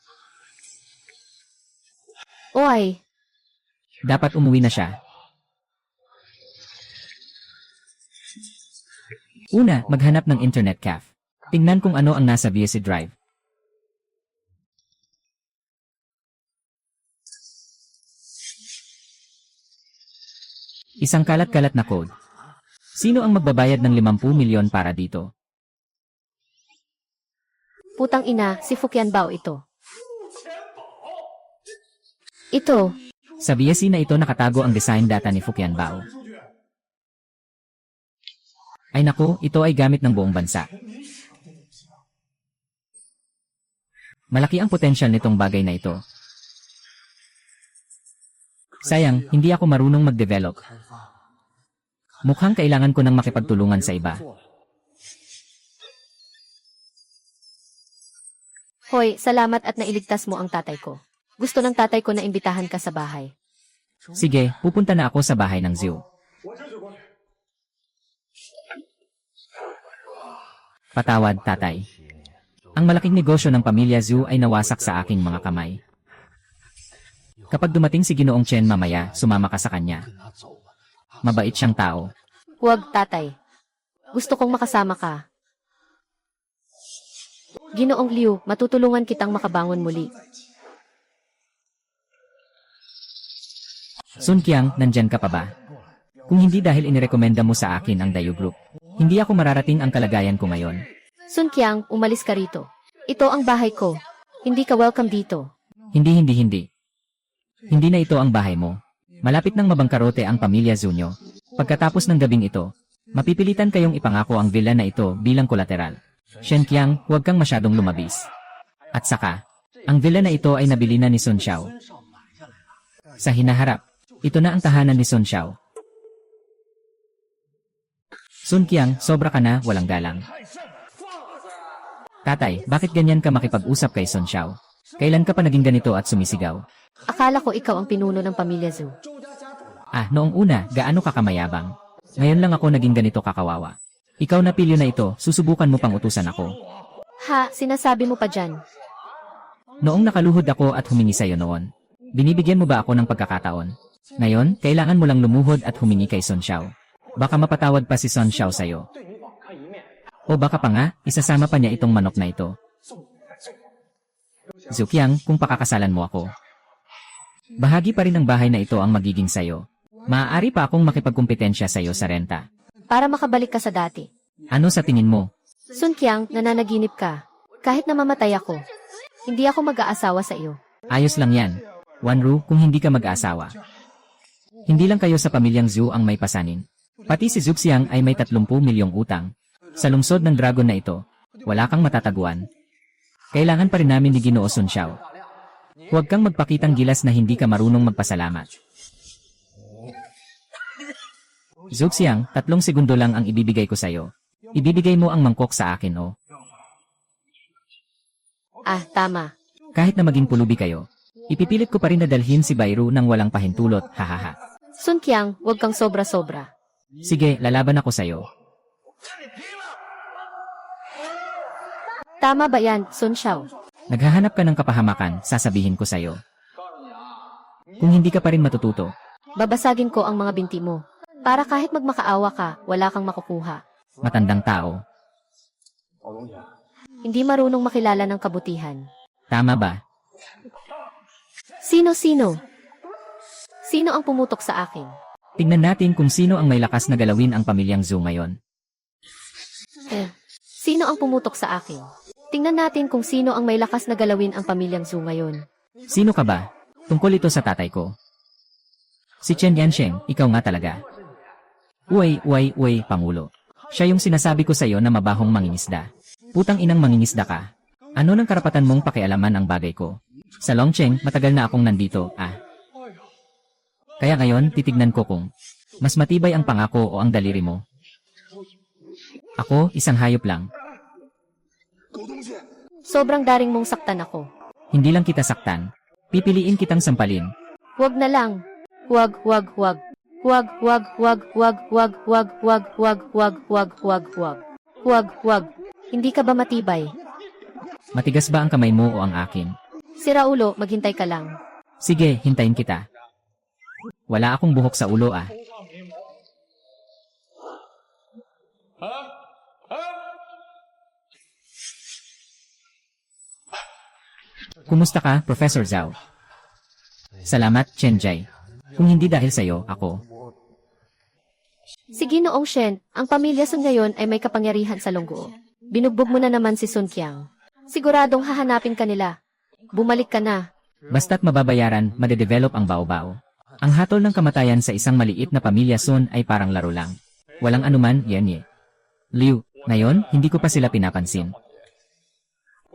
Oy, Dapat umuwi na siya. Una, maghanap ng internet cafe. Tingnan kung ano ang nasa VSC drive. Isang kalat-kalat na code. Sino ang magbabayad ng 50 milyon para dito? putang ina, si Fukian Bao ito. Ito, Sa VSC na ito nakatago ang design data ni Fukian Bao. Ay naku, ito ay gamit ng buong bansa. Malaki ang potensyal nitong bagay na ito. Sayang, hindi ako marunong mag-develop. Mukhang kailangan ko ng makipagtulungan sa iba. hoy, salamat at nailigtas mo ang tatay ko. Gusto ng tatay ko na imbitahan ka sa bahay. Sige, pupunta na ako sa bahay ng Zhu. Patawad, tatay. Ang malaking negosyo ng pamilya Zhu ay nawasak sa aking mga kamay. Kapag dumating si Ginoong Chen mamaya, sumama ka sa kanya. Mabait siyang tao. Huwag, tatay. Gusto kong makasama ka. Ginoong Liu, matutulungan kitang makabangon muli. Sun Qiang, nandyan ka pa ba? Kung hindi dahil inirekomenda mo sa akin ang Dayu Group, hindi ako mararating ang kalagayan ko ngayon. Sun Qiang, umalis ka rito. Ito ang bahay ko. Hindi ka welcome dito. Hindi. Hindi na ito ang bahay mo. Malapit nang mabangkarote ang pamilya Zhu nyo. Pagkatapos ng gabing ito, mapipilitan kayong ipangako ang villa na ito bilang kolateral. Shen Qiang, huwag kang masyadong lumabis. At saka, ang villa na ito ay nabili na ni Sun Xiao. Sa hinaharap, ito na ang tahanan ni Sun Xiao. Sun Qiang, sobra ka na, walang galang. Tatay, bakit ganyan ka makipag-usap kay Sun Xiao? Kailan ka pa naging ganito at sumisigaw? Akala ko ikaw ang pinuno ng pamilya Zhu. Noong una, gaano ka kamayabang? Ngayon lang ako naging ganito kakawawa. Ikaw na pilyo na ito, susubukan mo pang utusan ako. Ha, sinasabi mo pa dyan. Noong nakaluhod ako at humingi sa'yo noon, binibigyan mo ba ako ng pagkakataon? Ngayon, kailangan mo lang lumuhod at humingi kay Sun Xiao. Baka mapatawad pa si Sun Xiao sa'yo. O baka pa nga, isasama pa niya itong manok na ito. Zhu Qiang, kung pakakasalan mo ako, bahagi pa rin ng bahay na ito ang magiging sayo. Maaari pa akong makipagkumpetensya sa'yo sa renta. Para makabalik ka sa dati. Ano sa tingin mo? Sun Qiang, nananaginip ka. Kahit na mamatay ako, hindi ako mag-aasawa sa iyo. Ayos lang yan. Wanru, kung hindi ka mag-aasawa. Hindi lang kayo sa pamilyang Zhu ang may pasanin. Pati si Zhu Xiang ay may 30 milyong utang. Sa lungsod ng dragon na ito, wala kang matataguan. Kailangan pa rin namin ni Ginoo Sun Xiao. Huwag kang magpakitang gilas na hindi ka marunong magpasalamat. Zhu Xiang, 3 segundo lang ang ibibigay ko sa'yo. Ibibigay mo ang mangkok sa akin, oh. Tama. Kahit na maging pulubi kayo, ipipilit ko pa rin na dalhin si Bairu nang walang pahintulot, hahaha. Sun Qiang, huwag kang sobra-sobra. Sige, lalaban ako sa'yo. Tama ba yan, Sun Xiao? Naghahanap ka ng kapahamakan, sasabihin ko sa'yo. Kung hindi ka pa rin matututo, Babasagin ko ang mga binti mo. Para kahit magmakaawa ka, wala kang makukuha. matandang tao. Hindi marunong makilala ng kabutihan. Tama ba? Sino-sino? Sino ang pumutok sa akin? Tingnan natin kung sino ang may lakas na galawin ang pamilyang Zhu ngayon. Sino ang pumutok sa akin? Tingnan natin kung sino ang may lakas na galawin ang pamilyang Zhu ngayon. Sino ka ba? Tungkol ito sa tatay ko. Si Chen Yansheng, ikaw nga talaga. Uy, Pangulo. Siya yung sinasabi ko sa'yo na mabahong mangingisda. Putang inang mangingisda ka. Ano nang karapatan mong pakialaman ang bagay ko? Sa Longcheng, matagal na akong nandito, Kaya ngayon, titignan ko kung mas matibay ang pangako o ang daliri mo. Ako, isang hayop lang. Sobrang daring mong saktan ako. Hindi lang kita saktan. Pipiliin kitang sampalin. Huwag na lang. Huwag. Huwag. Hindi ka ba matibay? Matigas ba ang kamay mo o ang akin? Si Raulo, maghintay ka lang. Sige, hintayin kita. Wala akong buhok sa ulo, Kumusta ka, Professor Zhao? Salamat, Chen Jai. Kung hindi dahil sa'yo, ako. Si Ginoong Shen, ang pamilya Sun ngayon ay may kapangyarihan sa Longguo. Binugbog mo na naman si Sun Qiang. Siguradong hahanapin ka nila. Bumalik ka na. Basta't mababayaran, madedevelop ang bao-bao. Ang hatol ng kamatayan sa isang maliit na pamilya Sun ay parang laro lang. Walang anuman, yan. Liu, ngayon, hindi ko pa sila pinapansin.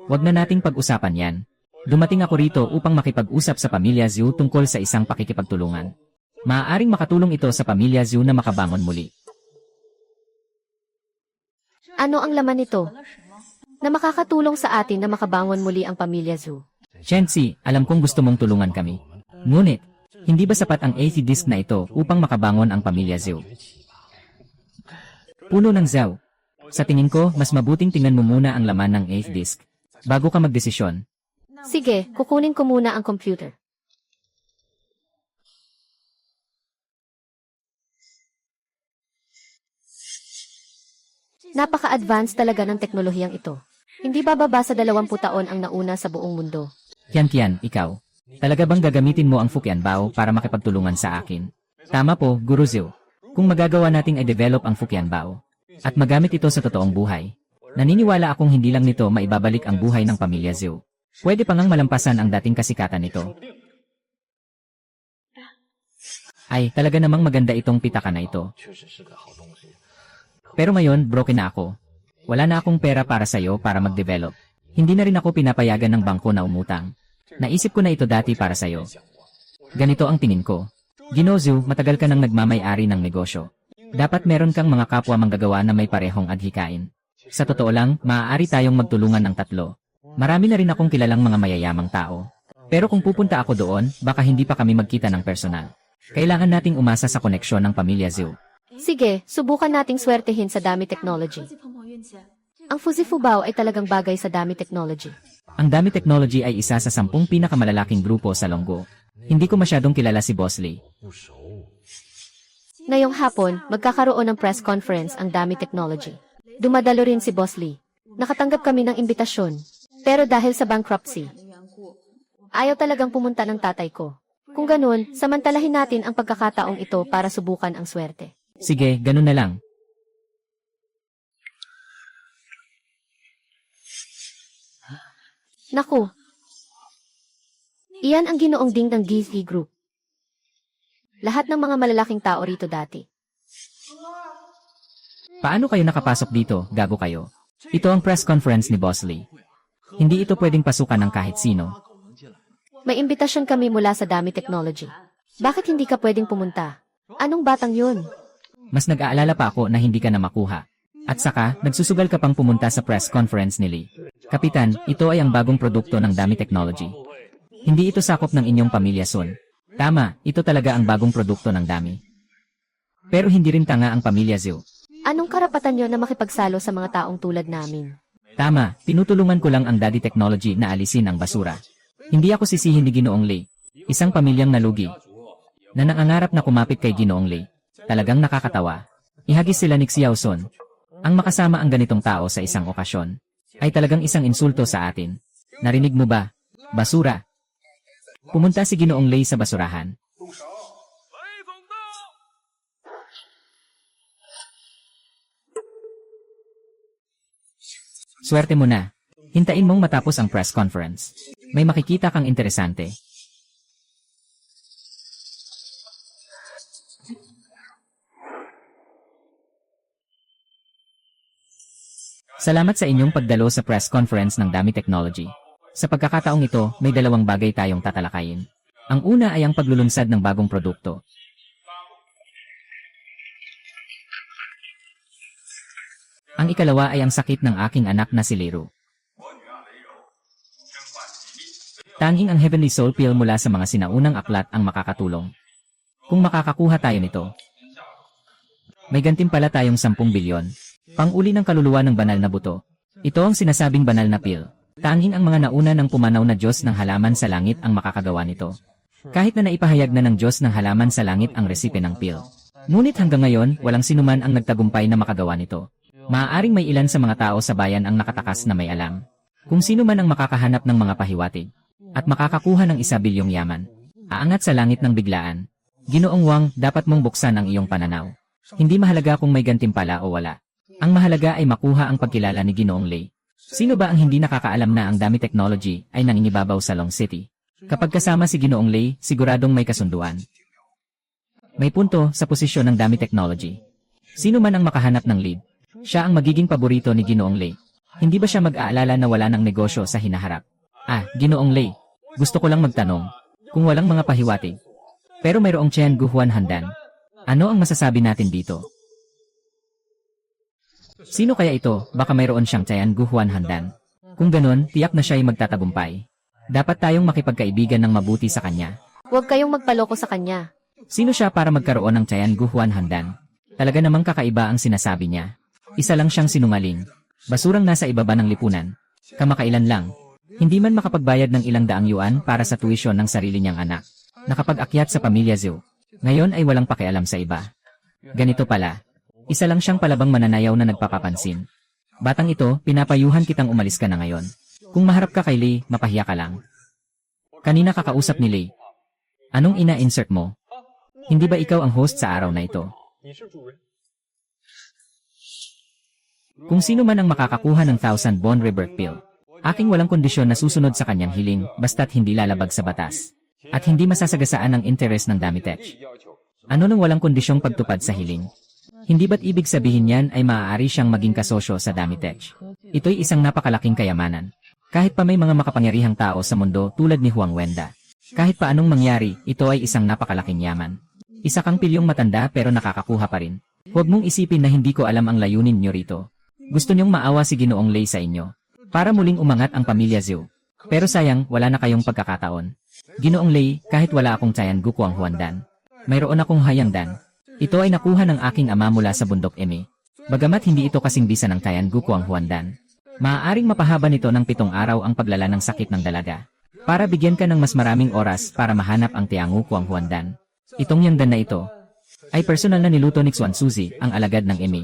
Huwag na nating pag-usapan yan. Dumating ako rito upang makipag-usap sa pamilya Zhu tungkol sa isang pakikipagtulungan. Maaaring makatulong ito sa pamilya Zhu na makabangon muli. Ano ang laman nito? Na makakatulong sa atin na makabangon muli ang pamilya Zhu. Shenzi, alam kong gusto mong tulungan kami. Ngunit, Hindi ba sapat ang 80 disk na ito upang makabangon ang pamilya Zhou? Puno ng Zhou. Sa tingin ko, mas mabuting tingnan mo muna ang laman ng 8th disk bago ka magdesisyon. Sige, kukunin ko muna ang computer. Napaka-advanced talaga ng teknolohiyang ito. Hindi bababa sa 20 taon ang nauna sa buong mundo. Tian, ikaw. Talaga bang gagamitin mo ang Fuqianbao para makipagtulungan sa akin? Tama po, Guru Zhou. Kung magagawa nating i-develop ang Fuqianbao at magamit ito sa totoong buhay, naniniwala akong hindi lang nito maibabalik ang buhay ng pamilya Zhou. Pwede pa ngang malampasan ang dating kasikatan nito. Ay, talaga namang maganda itong pitaka na ito. Pero ngayon, broken na ako. Wala na akong pera para sa'yo para mag-develop. Hindi na rin ako pinapayagan ng bangko na umutang. Naisip ko na ito dati para sa'yo. Ganito ang tingin ko. Ginoo Zhou, matagal ka nang nagmamay-ari ng negosyo. Dapat meron kang mga kapwa manggagawa na may parehong adhikain. Sa totoo lang, maaari tayong magtulungan ng tatlo. Marami na rin akong kilalang mga mayayamang tao. Pero kung pupunta ako doon, baka hindi pa kami magkita ng personal. Kailangan nating umasa sa koneksyon ng pamilya Zhou. Sige, subukan nating swertehin sa Dami Technology. Ang Fuzifubao ay talagang bagay sa Dami Technology. Ang Dami Technology ay isa sa 10 pinakamalalaking grupo sa Longgo. Hindi ko masyadong kilala si Boss Lee. Ngayong hapon, magkakaroon ng press conference ang Dami Technology. Dumadalo rin si Boss Lee. Nakatanggap kami ng imbitasyon. Pero dahil sa bankruptcy, ayaw talagang pumunta ng tatay ko. Kung ganun, samantalahin natin ang pagkakataong ito para subukan ang swerte. Sige, ganun na lang. Naku! Iyan ang ginoong ding ng Gizli Group. Lahat ng mga malalaking tao rito dati. Paano kayo nakapasok dito, gago kayo? Ito ang press conference ni Boss Lee. Hindi ito pwedeng pasukan ng kahit sino. May imbitasyon kami mula sa Dami Technology. Bakit hindi ka pwedeng pumunta? Anong batang yun? Mas nag-aalala pa ako na hindi ka na makuha. At saka, nagsusugal ka pang pumunta sa press conference ni Lee. Kapitan, ito ay ang bagong produkto ng Dami Technology. Hindi ito sakop ng inyong pamilya Sun. Tama, ito talaga ang bagong produkto ng Dami. Pero hindi rin tanga ang pamilya Zhou. Anong karapatan nyo na makipagsalo sa mga taong tulad namin? Tama, tinutulungan ko lang ang Daddy Technology na alisin ang basura. Hindi ako sisihin ni Ginoong Lee. Isang pamilyang nalugi. Na nangangarap na kumapit kay Ginoong Lee. Talagang nakakatawa. Ihagis sila ni Xiao Sun. Ang makasama ang ganitong tao sa isang okasyon ay talagang isang insulto sa atin. Narinig mo ba? Basura. Pumunta si Ginoong Lei sa basurahan. Swerte mo na. Hintayin mong matapos ang press conference. May makikita kang interesante. Salamat sa inyong pagdalo sa press conference ng Dami Technology. Sa pagkakataong ito, may dalawang bagay tayong tatalakayin. Ang una ay ang paglulunsad ng bagong produkto. Ang ikalawa ay ang sakit ng aking anak na si Liru. Tanging ang Heavenly Soul Pill mula sa mga sinaunang aklat ang makakatulong. Kung makakakuha tayo nito, may gantimpala tayong 10 bilyon. Pang-uli ng kaluluwa ng banal na buto. Ito ang sinasabing banal na pill. Tanging ang mga nauna ng pumanaw na Diyos ng halaman sa langit ang makakagawa nito. Kahit na naipahayag na ng Diyos ng halaman sa langit ang resipe ng pill. Ngunit hanggang ngayon, walang sinuman ang nagtagumpay na makagawa nito. Maaaring may ilan sa mga tao sa bayan ang nakatakas na may alam. Kung sino man ang makakahanap ng mga pahiwatig at makakakuha ng 1 bilyong yaman, aangat sa langit ng biglaan. Ginoong Wang, dapat mong buksan ang iyong pananaw. Hindi mahalaga kung may gantimpala o wala. Ang mahalaga ay makuha ang pagkilala ni Ginoong Lei. Sino ba ang hindi nakakaalam na ang Dami Technology ay nangingibabaw sa Long City? Kapag kasama si Ginoong Lei, siguradong may kasunduan. May punto sa posisyon ng Dami Technology. Sino man ang makahanap ng lead, siya ang magiging paborito ni Ginoong Lei. Hindi ba siya mag-aalala na wala ng negosyo sa hinaharap? Ginoong Lei, gusto ko lang magtanong, kung walang mga pahiwatig, pero mayroong Chen Guhuan Handan, ano ang masasabi natin dito? Sino kaya ito? Baka mayroon siyang Chen Guhuan Handan. Kung ganon, tiyak na siya ay magtatagumpay. Dapat tayong makipagkaibigan ng mabuti sa kanya. Huwag kayong magpaloko sa kanya. Sino siya para magkaroon ng Tian Guhuan Handan? Talaga namang kakaiba ang sinasabi niya. Isa lang siyang sinungaling. Basurang nasa ibaba ng lipunan. Kamakailan lang. Hindi man makapagbayad ng ilang daang yuan para sa tuition ng sarili niyang anak. Nakapag-akyat sa pamilya Zhou. Ngayon ay walang pakialam sa iba. Ganito pala. Isa lang siyang palabang mananayaw na nagpapapansin. Batang ito, pinapayuhan kitang umalis ka na ngayon. Kung maharap ka kay Lei, mapahiya ka lang. Kanina kakausap ni Lei. Anong ina-insert mo? Hindi ba ikaw ang host sa araw na ito? Kung sino man ang makakakuha ng 1,000 bond rebirth pill, aking walang kondisyon na susunod sa kanyang hiling basta't hindi lalabag sa batas. At hindi masasagasaan ang interes ng Damitech. Ano nang walang kondisyong pagtupad sa hiling? Hindi ba't ibig sabihin yan ay maaari siyang maging kasosyo sa Damitech? Ito'y isang napakalaking kayamanan. Kahit pa may mga makapangyarihang tao sa mundo tulad ni Huang Wenda. Kahit pa anong mangyari, ito ay isang napakalaking yaman. Isa kang pilyong matanda pero nakakakuha pa rin. Huwag mong isipin na hindi ko alam ang layunin niyo rito. Gusto niyong maawa si Ginoong Lei sa inyo. Para muling umangat ang pamilya Zhou. Pero sayang, wala na kayong pagkakataon. Ginoong Lei, kahit wala akong Tian Gukuang Huandan, mayroon akong Hayangdan. Ito ay nakuha ng aking ama mula sa bundok Eme. Bagamat hindi ito kasing bisa ng Tian Gukuang Huandan, maaaring mapahaba nito ng 7 araw ang paglala ng sakit ng dalaga. Para bigyan ka ng mas maraming oras para mahanap ang Tian Gukuang Huandan. Itong yangdan na ito ay personal na niluto ni Xuan Suzy, ang alagad ng Eme.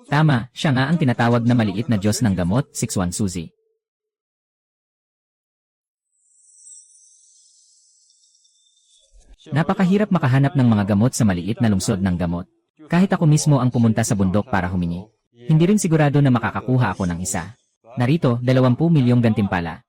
Tama, siya nga ang tinatawag na maliit na Diyos ng gamot, si Xuan Suzy. Napakahirap makahanap ng mga gamot sa maliit na lungsod ng gamot. Kahit ako mismo ang pumunta sa bundok para humingi. Hindi rin sigurado na makakakuha ako ng isa. Narito, 20 milyong gantimpala.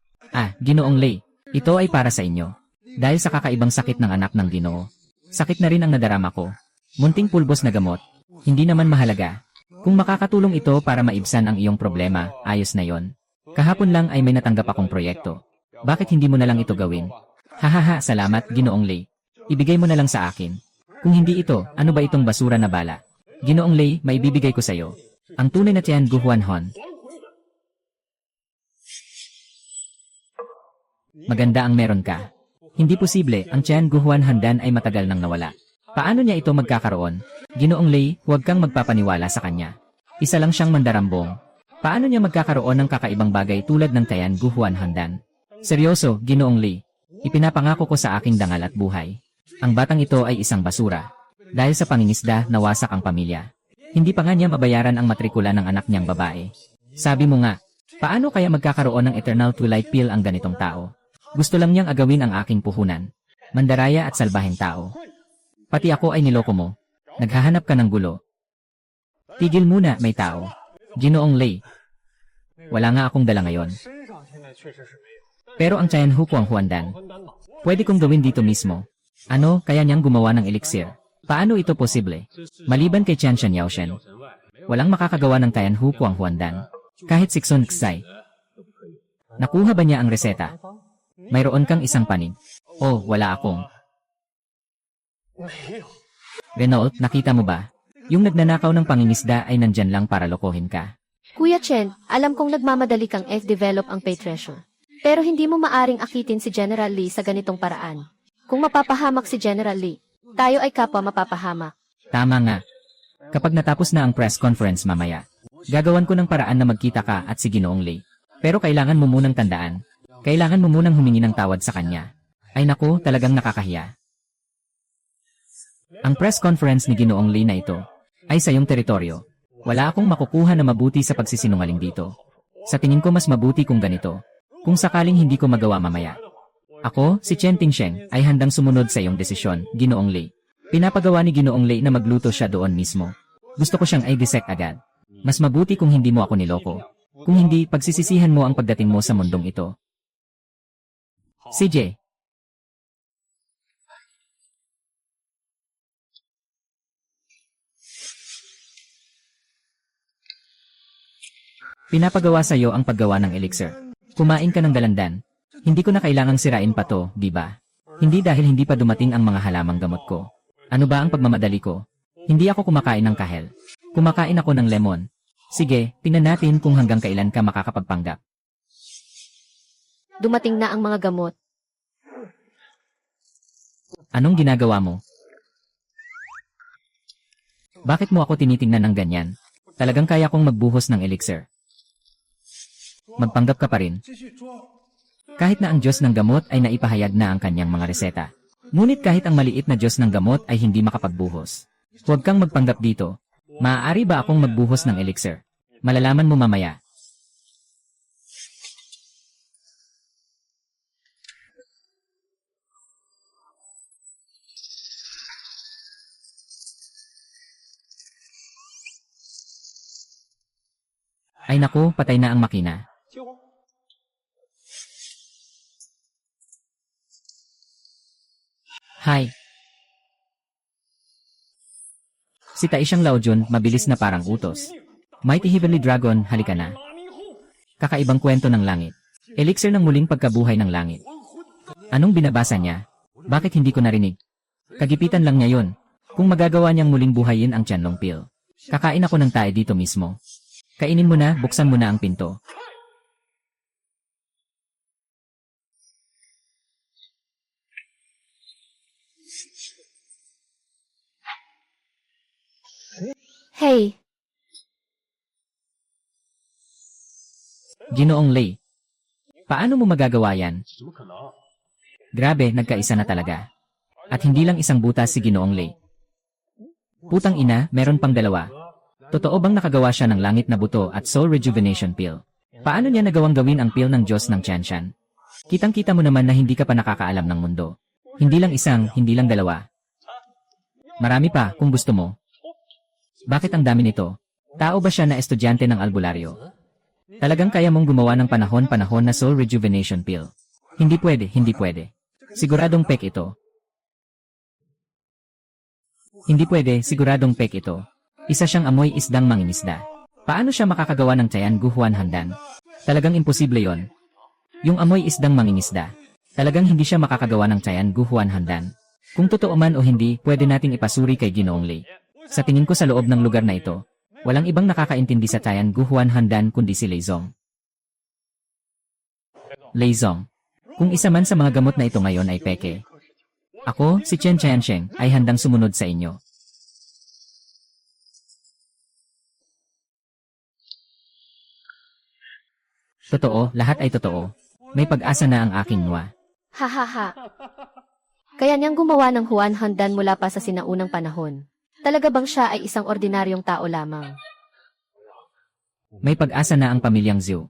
Ginoong Lei, ito ay para sa inyo. Dahil sa kakaibang sakit ng anak ng Ginoo. Sakit na rin ang nadarama ko. Munting pulbos na gamot. Hindi naman mahalaga. Kung makakatulong ito para maibsan ang iyong problema, ayos na yon. Kahapon lang ay may natanggap akong proyekto. Bakit hindi mo na lang ito gawin? Hahaha, salamat, Ginoong Lei. Ibigay mo na lang sa akin. Kung hindi ito, ano ba itong basura na bala? Ginoong Lei, maibibigay ko sa iyo ang tunay na Tian Guhuan Hon. Maganda ang meron ka. Hindi posible, ang Tian Guhuan Handan ay matagal nang nawala. Paano niya ito magkakaroon? Ginoong Lei, huwag kang magpapaniwala sa kanya. Isa lang siyang mandarambong. Paano niya magkakaroon ng kakaibang bagay tulad ng Tian Guhuan Handan? Seryoso, Ginoong Lei. Ipinapangako ko sa aking dangal at buhay. Ang batang ito ay isang basura. Dahil sa pangingisda, nawasak ang pamilya. Hindi pa nga niya mabayaran ang matrikula ng anak niyang babae. Sabi mo nga, paano kaya magkakaroon ng Eternal Twilight Pill ang ganitong tao? Gusto lang niyang agawin ang aking puhunan. Mandaraya at salbaheng tao. Pati ako ay niloko mo. Naghahanap ka ng gulo. Tigil muna, may tao. Ginoong Lei. Wala nga akong dala ngayon. Pero ang Tian Gukuang Huandan, pwede kong gawin dito mismo. Ano, kaya niyang gumawa ng elixir? Paano ito posible? Maliban kay Tian Shan Yaoshen, walang makakagawa ng Tian Gukuang Huandan. Kahit si Xun Xai. Nakuha ba niya ang reseta? Mayroon kang isang panig. Oh, wala akong. Renault, nakita mo ba? Yung nagnanakaw ng pangingisda ay nandyan lang para lokohin ka. Kuya Chen, alam kong nagmamadali kang F-develop ang pay treasure. Pero hindi mo maaring akitin si General Lee sa ganitong paraan. Kung mapapahamak si General Lee, tayo ay kapwa mapapahamak. Tama nga. Kapag natapos na ang press conference mamaya, gagawan ko ng paraan na magkita ka at si Ginoong Lei. Pero kailangan mo munang tandaan. Kailangan mo munang humingi ng tawad sa kanya. Ay naku, talagang nakakahiya. Ang press conference ni Ginoong Lei na ito ay sa iyong teritoryo. Wala akong makukuha na mabuti sa pagsisinungaling dito. Sa tingin ko mas mabuti kung ganito. Kung sakaling hindi ko magawa mamaya. Ako, si Chen Tingsheng, ay handang sumunod sa iyong desisyon, Ginoong Lei. Pinapagawa ni Ginoong Lei na magluto siya doon mismo. Gusto ko siyang i-dissect agad. Mas mabuti kung hindi mo ako niloko. Kung hindi, pagsisisihan mo ang pagdating mo sa mundong ito. CJ. Pinapagawa sa iyo ang paggawa ng elixir. Kumain ka ng dalandan. Hindi ko na kailangang sirain pa to, di ba? Hindi dahil hindi pa dumating ang mga halamang gamot ko. Ano ba ang pagmamadali ko? Hindi ako kumakain ng kahel. Kumakain ako ng lemon. Sige, tingnan natin kung hanggang kailan ka makakapagpanggap. Dumating na ang mga gamot. Anong ginagawa mo? Bakit mo ako tinitingnan ng ganyan? Talagang kaya kong magbuhos ng elixir. Magpanggap ka pa rin. Kahit na ang Diyos ng gamot ay naipahayag na ang kanyang mga reseta. Ngunit kahit ang maliit na Diyos ng gamot ay hindi makapagbuhos. Huwag kang magpanggap dito. Maaari ba akong magbuhos ng elixir? Malalaman mo mamaya. Ay naku, patay na ang makina. Hi. Si Taishyang Laojun, mabilis na parang utos. Mighty Heavenly Dragon, halika na. Kakaibang kwento ng langit. Elixir ng muling pagkabuhay ng langit. Anong binabasa niya? Bakit hindi ko narinig? Kagipitan lang niya yun. Kung magagawa niyang muling buhayin ang Tianlong Pill. Kakain ako ng tae dito mismo. Kainin mo na, buksan mo na ang pinto. Hey, Ginoong Lei. Paano mo magagawa yan? Grabe, nagkaisa na talaga. At hindi lang isang butas si Ginoong Lei. Putang ina, meron pang dalawa. Totoo bang nakagawa siya ng langit na buto at soul rejuvenation pill? Paano niya nagawang gawin ang pill ng Diyos ng Tianshan? Kitang-kita mo naman na hindi ka pa nakakaalam ng mundo. Hindi lang isang, hindi lang dalawa. Marami pa, kung gusto mo. Bakit ang dami nito? Tao ba siya na estudyante ng albularyo? Talagang kaya mong gumawa ng panahon-panahon na soul rejuvenation pill? Hindi pwede, hindi pwede. Siguradong pek ito. Hindi pwede, siguradong pek ito. Isa siyang amoy isdang mangingisda. Paano siya makakagawa ng Tian Guhuan Handan? Talagang imposible yon. Yung amoy isdang mangingisda. Talagang hindi siya makakagawa ng Tian Guhuan Handan. Kung totoo man o hindi, pwede nating ipasuri kay Ginoong Lei. Sa tingin ko sa loob ng lugar na ito, walang ibang nakakaintindi sa Tian Guhuan Handan kundi si Lei Zong. Lei Zong. Kung isa man sa mga gamot na ito ngayon ay peke. Ako, si Chen Tiansheng, ay handang sumunod sa inyo. Totoo, lahat ay totoo. May pag-asa na ang aking nwa. ha ha ha. Kaya niyang gumawa ng Huan Handan mula pa sa sinaunang panahon. Talaga bang siya ay isang ordinaryong tao lamang? May pag-asa na ang pamilyang Zhu.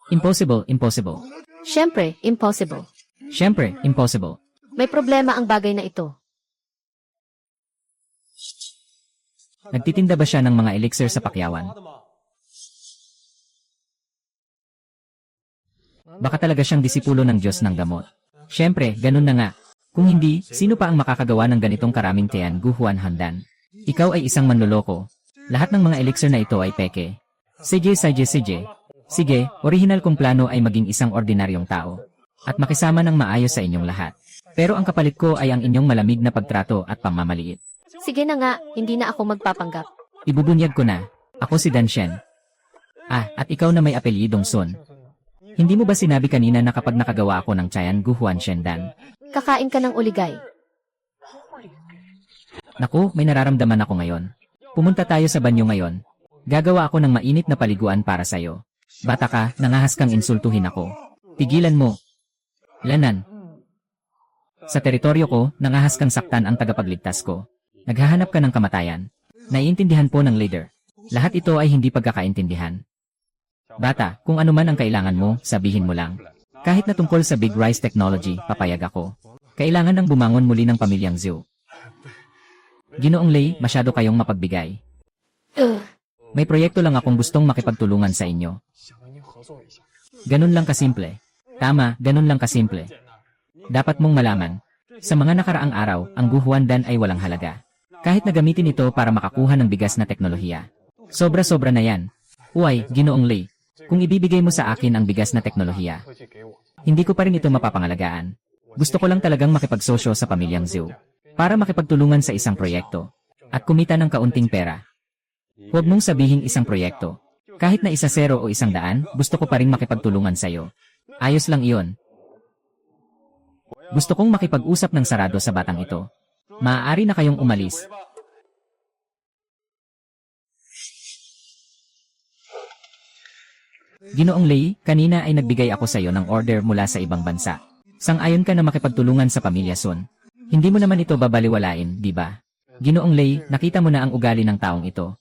Impossible, impossible. Siyempre, impossible. Siyempre, impossible. May problema ang bagay na ito. Nagtitinda ba siya ng mga elixir sa pakyawan? Baka talaga siyang disipulo ng Diyos ng gamot. Siyempre, ganun na nga. Kung hindi, sino pa ang makakagawa ng ganitong karaming Tian Guhuan Handan? Ikaw ay isang manloloko. Lahat ng mga elixir na ito ay peke. Sige. Sige, orihinal kong plano ay maging isang ordinaryong tao. At makisama ng maayos sa inyong lahat. Pero ang kapalit ko ay ang inyong malamig na pagtrato at pamamaliit. Sige na nga, hindi na ako magpapanggap. Ibubunyag ko na. Ako si Dan Shen. At ikaw na may apelyidong Sun. Hindi mo ba sinabi kanina na kapag nakagawa ako ng Tian Guhuan Shendan? Kakain ka ng uligay. Naku, may nararamdaman ako ngayon. Pumunta tayo sa banyo ngayon. Gagawa ako ng mainit na paliguan para sa'yo. Bata ka, nangahas kang insultuhin ako. Tigilan mo. Lanan. Sa teritoryo ko, nangahas kang saktan ang tagapagligtas ko. Naghahanap ka ng kamatayan. Naiintindihan po ng leader. Lahat ito ay hindi pagkakaintindihan. Bata, kung ano man ang kailangan mo, sabihin mo lang. Kahit na tungkol sa Big Rise Technology, papayag ako. Kailangan nang bumangon muli ng pamilyang Zhu. Ginoong Lei, masyado kayong mapagbigay. May proyekto lang akong gustong makipagtulungan sa inyo. Ganun lang kasimple. Tama, ganun lang kasimple. Dapat mong malaman. Sa mga nakaraang araw, ang Guhuan Dan ay walang halaga. Kahit na gamitin ito para makakuha ng bigas na teknolohiya. Sobra-sobra na yan. Uy, Ginoong Lei. Kung ibibigay mo sa akin ang bigas na teknolohiya, hindi ko pa rin ito mapapangalagaan. Gusto ko lang talagang makipagsosyo sa pamilyang Zhu para makipagtulungan sa isang proyekto at kumita ng kaunting pera. Huwag mong sabihing isang proyekto. Kahit na 1-0 o 100, gusto ko pa rin makipagtulungan sa'yo. Ayos lang iyon. Gusto kong makipag-usap ng sarado sa batang ito. Maaari na kayong umalis. Ginoong Lei, kanina ay nagbigay ako sa iyo ng order mula sa ibang bansa. Sang-ayon ka na makipagtulungan sa pamilya Sun. Hindi mo naman ito babaliwalain, di ba? Ginoong Lei, nakita mo na ang ugali ng taong ito.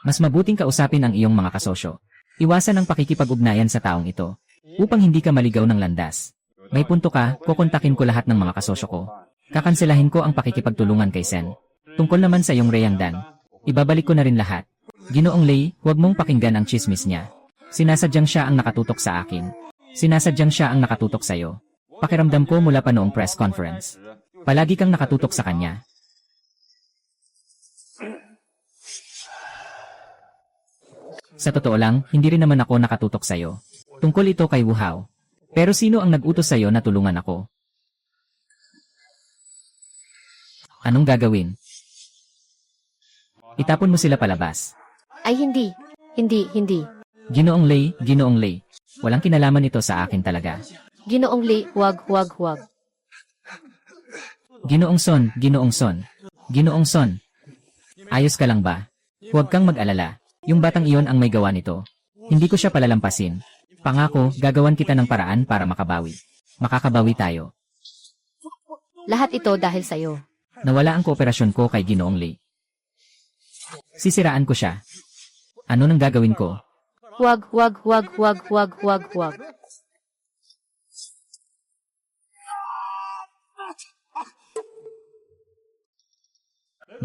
Mas mabuting kausapin ang iyong mga kasosyo. Iwasan ang pakikipag-ugnayan sa taong ito, upang hindi ka maligaw ng landas. May punto ka, kukontakin ko lahat ng mga kasosyo ko. Kakanselahin ko ang pakikipagtulungan kay Sen. Tungkol naman sa iyong Reyangdan, ibabalik ko na rin lahat. Ginoong Lei, huwag mong pakinggan ang chismis niya. Sinasadyang siya ang nakatutok sa akin. Sinasadyang siya ang nakatutok sa iyo. Pakiramdam ko mula pa noong press conference. Palagi kang nakatutok sa kanya. Sa totoo lang, hindi rin naman ako nakatutok sa iyo. Tungkol ito kay Wu Hao. Pero sino ang nag-utos sa iyo na tulungan ako? Anong gagawin? Itapon mo sila palabas. Ay hindi. Hindi. Ginoong Lei, walang kinalaman ito sa akin talaga. Ginoong Lei, huwag. Ginoong Son. Ayos ka lang ba? Huwag kang mag-alala. Yung batang iyon ang may gawa nito. Hindi ko siya palalampasin. Pangako, gagawan kita ng paraan para makabawi. Makakabawi tayo. Lahat ito dahil sa'yo. Nawala ang kooperasyon ko kay Ginoong Lei. Sisiraan ko siya. Ano nang gagawin ko? Huwag.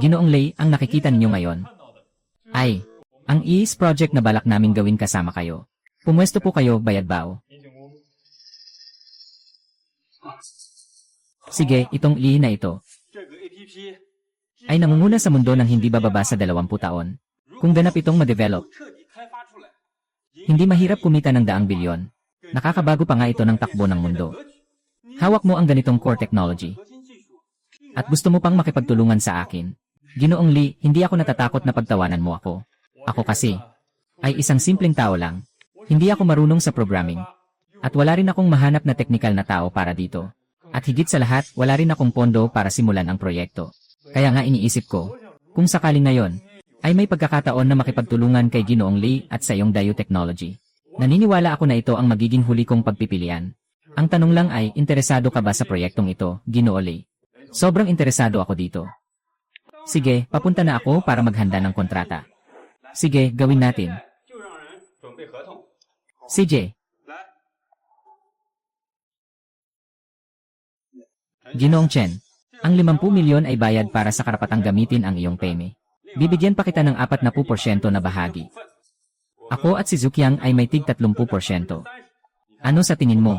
Ginoong Lei, ang nakikita ninyo ngayon ay ang IIS project na balak naming gawin kasama kayo. Pumwesto po kayo, bayad bao. Sige, itong II na ito ay nangunguna sa mundo ng hindi bababa sa 20 taon. Kung ganap itong ma-develop, hindi mahirap kumita ng 100 bilyon. Nakakabago pa nga ito ng takbo ng mundo. Hawak mo ang ganitong core technology. At gusto mo pang makipagtulungan sa akin. Ginoong Lei, hindi ako natatakot na pagtawanan mo ako. Ako kasi ay isang simpleng tao lang. Hindi ako marunong sa programming. At wala rin akong mahanap na teknikal na tao para dito. At higit sa lahat, wala rin akong pondo para simulan ang proyekto. Kaya nga iniisip ko, kung sakaling ngayon, ay may pagkakataon na makipagtulungan kay Ginoong Lei at sa iyong Dayu Technology. Naniniwala ako na ito ang magiging huli kong pagpipilian. Ang tanong lang ay, interesado ka ba sa proyektong ito, Ginoong Lei? Sobrang interesado ako dito. Sige, papunta na ako para maghanda ng kontrata. Sige, gawin natin. CJ. Ginoong Chen, ang 50 milyon ay bayad para sa karapatang gamitin ang iyong peme. Bibigyan pa kita ng 40% na bahagi. Ako at si Zukyang ay may tig 30%. Ano sa tingin mo?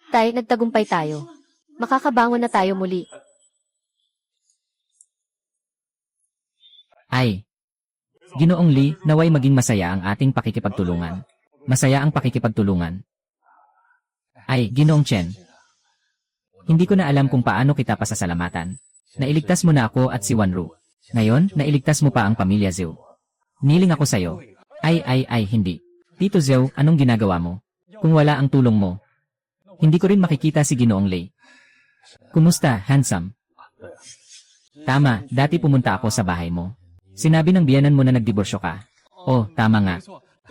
Tay, nagtagumpay tayo. Makakabangon na tayo muli. Ay. Ginoong Lei, naway maging masaya ang ating pakikipagtulungan. Masaya ang pakikipagtulungan. Ay, Ginoong Chen. Hindi ko na alam kung paano kita pasasalamatan. Nailigtas mo na ako at si Wanru. Ngayon, nailigtas mo pa ang pamilya Zhou. Niling ako sa'yo. Ay, hindi. Tito Zhou, anong ginagawa mo? Kung wala ang tulong mo, hindi ko rin makikita si Ginoong Lei. Kumusta, handsome? Tama, dati pumunta ako sa bahay mo. Sinabi ng biyanan mo na nagdiborsyo ka. Oh, tama nga.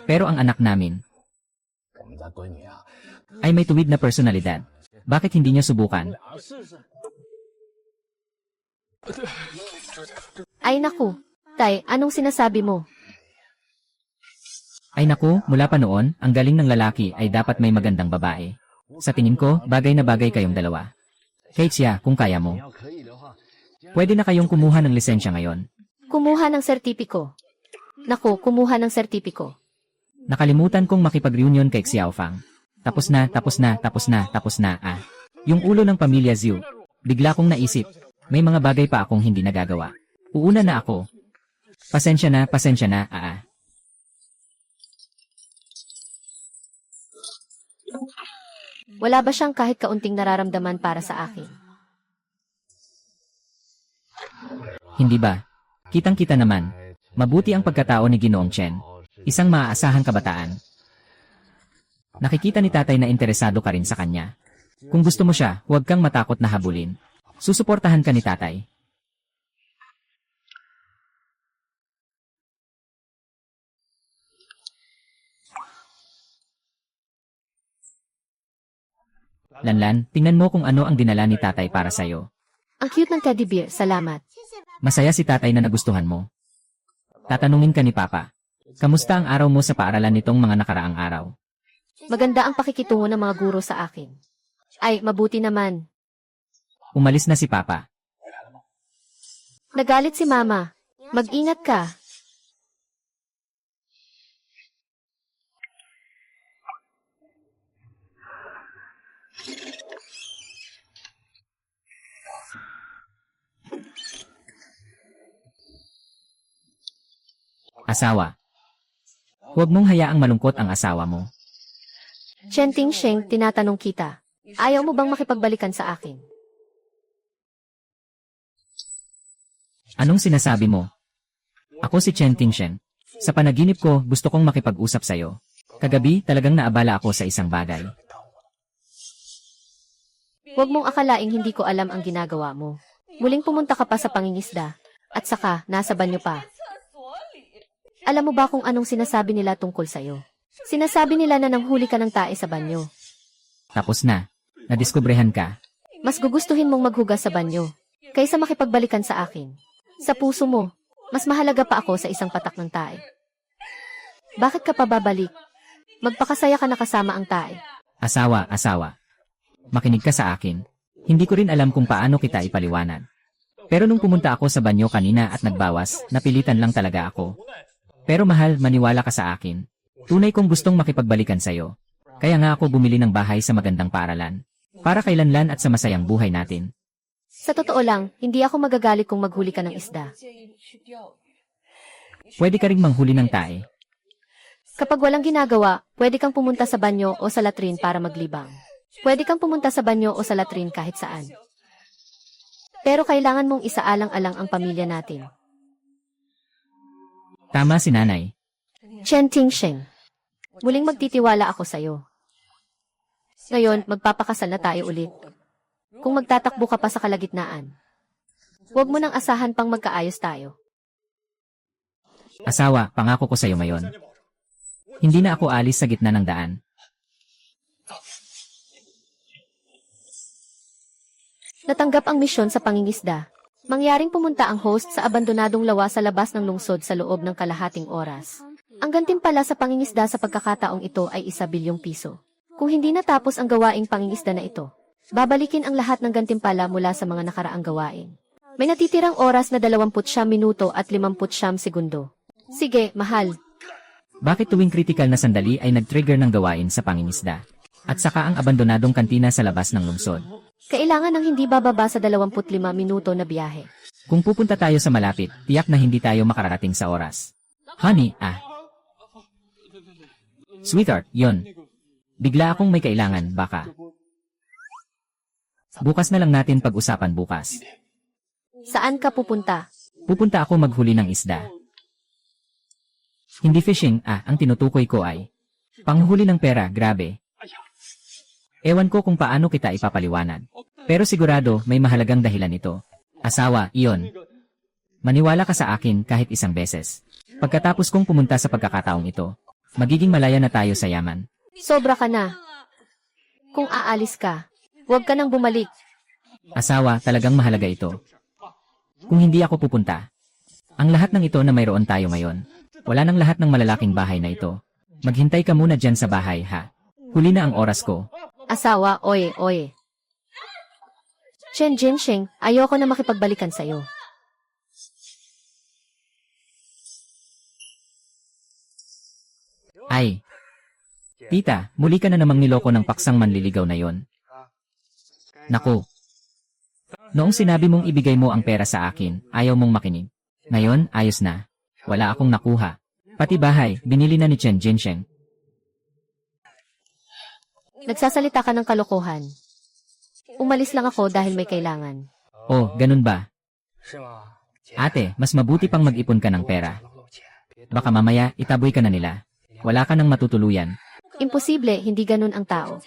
Pero ang anak namin ay may tuwid na personalidad. Bakit hindi niya subukan? Ay naku. Tay, anong sinasabi mo? Ay naku, mula pa noon, ang galing ng lalaki ay dapat may magandang babae. Sa tingin ko, bagay na bagay kayong dalawa. Kahit siya, kung kaya mo. Pwede na kayong kumuha ng lisensya ngayon. Kumuha ng sertipiko. Naku, kumuha ng sertipiko. Nakalimutan kong makipag-reunion kay Xiaofang. Tapos na. Yung ulo ng pamilya Zhu. Bigla kong naisip, may mga bagay pa akong hindi nagagawa. Uuna na ako. Pasensya na. Wala ba siyang kahit kaunting nararamdaman para sa akin? Hindi ba? Kitang-kita naman. Mabuti ang pagkatao ni Ginoong Chen. Isang maaasahang kabataan. Nakikita ni tatay na interesado ka rin sa kanya. Kung gusto mo siya, huwag kang matakot na habulin. Susuportahan ka ni tatay. Lanlan, tingnan mo kung ano ang dinala ni tatay para sa'yo. Ang cute ng teddy bear, salamat. Masaya si tatay na nagustuhan mo. Tatanungin ka ni Papa. Kamusta ang araw mo sa paaralan nitong mga nakaraang araw? Maganda ang pakikitungo ng mga guro sa akin. Ay, mabuti naman. Umalis na si Papa. Nagalit si Mama. Mag-ingat ka. Asawa. Huwag mong hayaang malungkot ang asawa mo. Chen Tingsheng, tinatanong kita. Ayaw mo bang makipagbalikan sa akin? Anong sinasabi mo? Ako si Chen Tingshen. Sa panaginip ko, gusto kong makipag-usap sa'yo. Kagabi, talagang naabala ako sa isang bagay. Huwag mong akalaing hindi ko alam ang ginagawa mo. Muling pumunta ka pa sa pangingisda. At saka, nasa banyo pa. Alam mo ba kung anong sinasabi nila tungkol sa'yo? Sinasabi nila na nanghuli ka ng tae sa banyo. Tapos na. Nadiskubrehan ka. Mas gugustuhin mong maghugas sa banyo kaysa makipagbalikan sa akin. Sa puso mo, mas mahalaga pa ako sa isang patak ng tae. Bakit ka pa babalik? Magpakasaya ka na kasama ang tae. Asawa. Makinig ka sa akin. Hindi ko rin alam kung paano kita ipaliwanag. Pero nung pumunta ako sa banyo kanina at nagbawas, napilitan lang talaga ako. Pero mahal, maniwala ka sa akin. Tunay kong gustong makipagbalikan sa'yo. Kaya nga ako bumili ng bahay sa magandang paaralan. Para kay Lanlan at sa masayang buhay natin. Sa totoo lang, hindi ako magagalit kung maghuli ka ng isda. Pwede ka ring manghuli ng tae. Kapag walang ginagawa, pwede kang pumunta sa banyo o sa latrin para maglibang. Pwede kang pumunta sa banyo o sa latrin kahit saan. Pero kailangan mong isaalang-alang ang pamilya natin. Tama si nanay. Chen Tingsheng, muling magtitiwala ako sa'yo. Ngayon, magpapakasal na tayo ulit. Kung magtatakbo ka pa sa kalagitnaan, huwag mo nang asahan pang magkaayos tayo. Asawa, pangako ko sa'yo ngayon. Hindi na ako alis sa gitna ng daan. Natanggap ang misyon sa pangingisda. Mangyaring pumunta ang host sa abandonadong lawa sa labas ng lungsod sa loob ng kalahating oras. Ang gantimpala sa pangingisda sa pagkakataong ito ay 1 bilyong piso. Kung hindi natapos ang gawaing pangingisda na ito, babalikin ang lahat ng gantimpala mula sa mga nakaraang gawain. May natitirang oras na 29 minuto at 59 segundo. Sige, mahal. Bakit tuwing kritikal na sandali ay nag-trigger ng gawain sa pangingisda? At saka ang abandonadong kantina sa labas ng lungsod. Kailangan ng hindi bababa sa 25 minuto na biyahe. Kung pupunta tayo sa malapit, tiyak na hindi tayo makararating sa oras. Honey, Sweetheart, yon. Bigla akong may kailangan, baka. Bukas na lang natin pag-usapan bukas. Saan ka pupunta? Pupunta ako maghuli ng isda. Hindi fishing, ang tinutukoy ko ay panghuli ng pera, grabe. Ewan ko kung paano kita ipapaliwanag. Pero sigurado may mahalagang dahilan ito. Asawa, iyon. Maniwala ka sa akin kahit isang beses. Pagkatapos kong pumunta sa pagkakataong ito, magiging malaya na tayo sa yaman. Sobra ka na. Kung aalis ka, huwag ka nang bumalik. Asawa, talagang mahalaga ito. Kung hindi ako pupunta, ang lahat ng ito na mayroon tayo ngayon, wala nang lahat ng malalaking bahay na ito. Maghintay ka muna dyan sa bahay, ha? Huli na ang oras ko. Asawa, oye. Chen Jinsheng, ayoko na makipagbalikan sa'yo. Ay. Tita, muli ka na namang niloko ng paksang manliligaw na yon. Naku. Noong sinabi mong ibigay mo ang pera sa akin, ayaw mong makinig. Ngayon, ayos na. Wala akong nakuha. Pati bahay, binili na ni Chen Jinsheng. Nagsasalita ka ng kalokohan. Umalis lang ako dahil may kailangan. Oh, ganun ba? Ate, mas mabuti pang mag-ipon ka ng pera. Baka mamaya, itaboy ka na nila. Wala ka nang matutuluyan. Imposible, hindi ganun ang tao.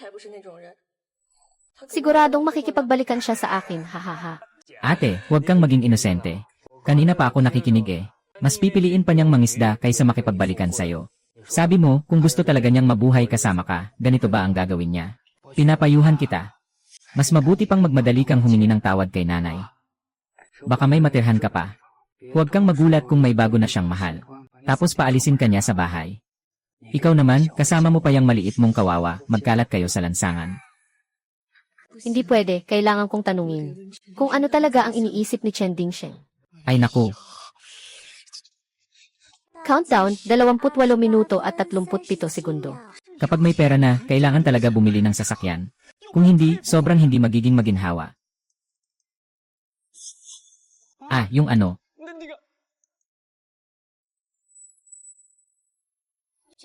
Siguradong makikipagbalikan siya sa akin, hahaha. Ate, huwag kang maging inosente. Kanina pa ako nakikinig eh. Mas pipiliin pa niyang mangisda kaysa makipagbalikan sa'yo. Sabi mo, kung gusto talaga niyang mabuhay kasama ka, ganito ba ang gagawin niya? Pinapayuhan kita. Mas mabuti pang magmadali kang humingi ng tawad kay nanay. Baka may matirhan ka pa. Huwag kang magulat kung may bago na siyang mahal. Tapos paalisin ka niya sa bahay. Ikaw naman, kasama mo pa yung maliit mong kawawa, magkalat kayo sa lansangan. Hindi pwede, kailangan kong tanungin. Kung ano talaga ang iniisip ni Chen Dingsheng. Ay naku, Countdown, 28 minuto at 37 segundo. kapag may pera na, kailangan talaga bumili ng sasakyan. Kung hindi, sobrang hindi magiging maginhawa. Ah, yung ano.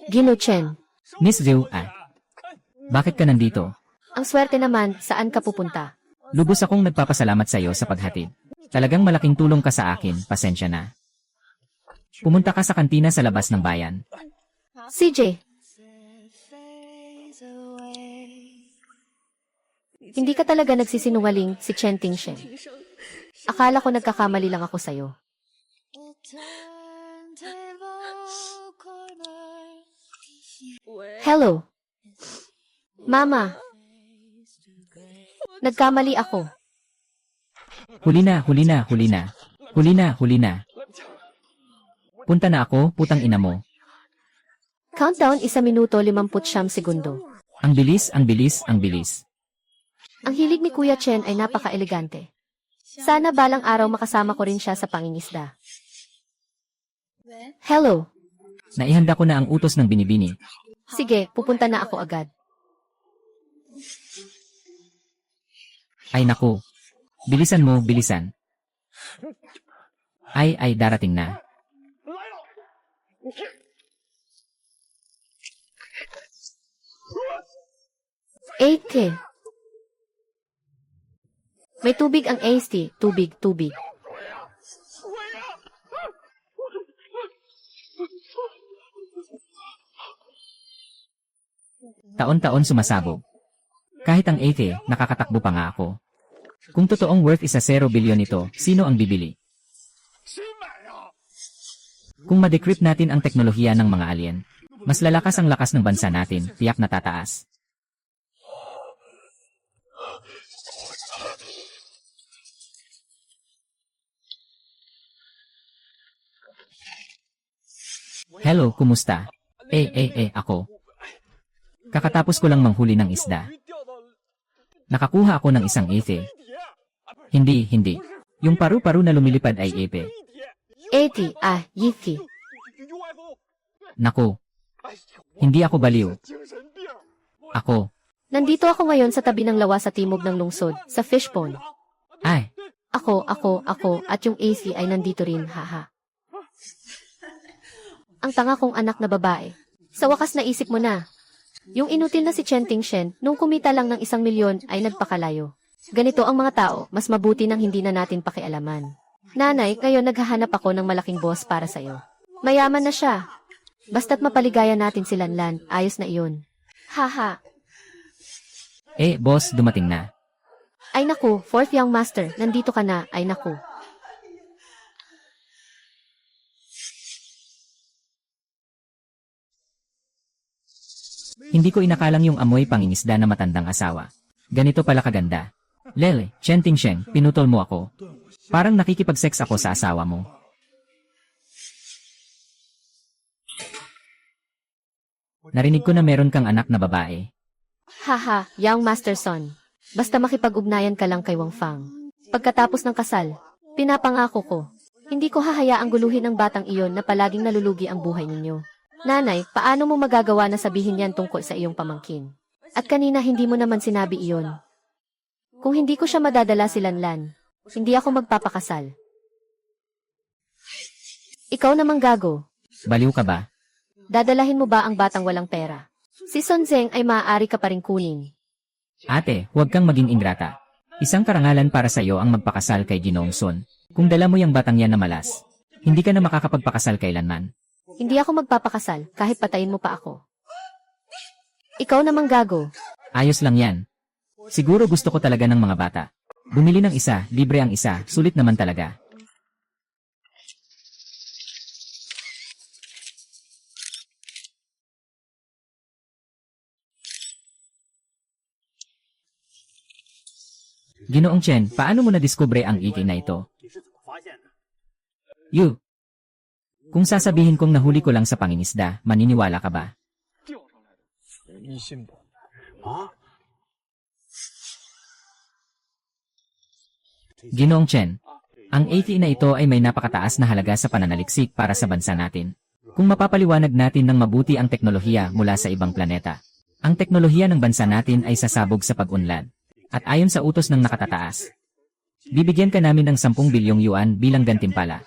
Gino Chen, Miss Zhu, bakit ka nandito? ang swerte naman, saan ka pupunta? Lubos akong nagpapasalamat sa iyo sa paghatid. Talagang malaking tulong ka sa akin, pasensya na. Pumunta ka sa kantina sa labas ng bayan. CJ, hindi ka talaga nagsisinungaling si Chen Dingsheng. Akala ko nagkakamali lang ako sa'yo. Hello. Mama. Nagkamali ako. Huli na, huli na, huli na. Huli na, huli na. Punta na ako, putang ina mo. Countdown 1 minuto 59 segundo. Ang bilis, ang bilis, ang bilis. Ang hilig ni Kuya Chen ay napaka-elegante. Sana balang araw makasama ko rin siya sa pangingisda. Hello. Naihanda ko na ang utos ng binibini. Sige, pupunta na ako agad. Ay naku. Bilisan mo, bilisan. Ay, darating na. AK. May tubig ang AC. Tubig, tubig. Taon-taon sumasabog. Kahit ang 80, nakakatakbo pa nga ako. Kung totoong worth isa 0 bilyon ito, sino ang bibili? Kung ma-decrypt natin ang teknolohiya ng mga alien, mas lalakas ang lakas ng bansa natin, tiyak na tataas. Hello, kumusta? Ako. Kakatapos ko lang manghuli ng isda. Nakakuha ako ng isang epe. Hindi. Yung paru-paru na lumilipad ay epe. 80, Yifi. Naku. Hindi ako baliw. Ako. Nandito ako ngayon sa tabi ng lawa sa timog ng lungsod, sa fish pond. Ay, Ako, at yung AC ay nandito rin, haha. Ang tanga kong anak na babae. Sa wakas naisip mo na. Yung inutil na si Chen Dingsheng, nung kumita lang ng 1 milyon ay nagpakalayo. Ganito ang mga tao, mas mabuti nang hindi na natin pakialaman. Nanay, ngayon naghahanap ako ng malaking boss para sa'yo. Mayaman na siya. Basta't mapaligaya natin si Lanlan, ayos na iyon. Haha. boss, dumating na. Ay naku, fourth young master, nandito ka na, ay naku. Hindi ko inakalang yung amoy pangingisda na matandang asawa. Ganito pala kaganda. Lele, Chen Dingsheng, pinutol mo ako. Parang nakikipag-sex ako sa asawa mo. Narinig ko na meron kang anak na babae. Haha, young master son. Basta makipag-ugnayan ka lang kay Wang Fang. Pagkatapos ng kasal, pinapangako ko, hindi ko hahayaang guluhin ang batang iyon na palaging nalulugi ang buhay ninyo. Nanay, paano mo magagawa na sabihin yan tungkol sa iyong pamangkin? At kanina hindi mo naman sinabi iyon. Kung hindi ko siya madadala si Lanlan, hindi ako magpapakasal. Ikaw namang gago. Baliw ka ba? Dadalahin mo ba ang batang walang pera? Si Son Zeng ay maaari ka pa rin kunin. Ate, huwag kang maging ingrata. Isang karangalan para sa iyo ang magpakasal kay Ginoong Son. Kung dala mo yung batang yan na malas, hindi ka na makakapagpakasal kailanman. Hindi ako magpapakasal kahit patayin mo pa ako. Ikaw namang gago. Ayos lang yan. Siguro gusto ko talaga ng mga bata. Bumili ng isa, libre ang isa, sulit naman talaga. Ginoong Chen, paano mo nadiskubre ang iki na ito? You. Kung sasabihin kong nahuli ko lang sa pangingisda, maniniwala ka ba? Ginoong Chen, ang 80 na ito ay may napakataas na halaga sa pananaliksik para sa bansa natin. Kung mapapaliwanag natin ng mabuti ang teknolohiya mula sa ibang planeta, ang teknolohiya ng bansa natin ay sasabog sa pag-unlad. At ayon sa utos ng nakatataas, bibigyan ka namin ng 10 bilyong yuan bilang gantimpala.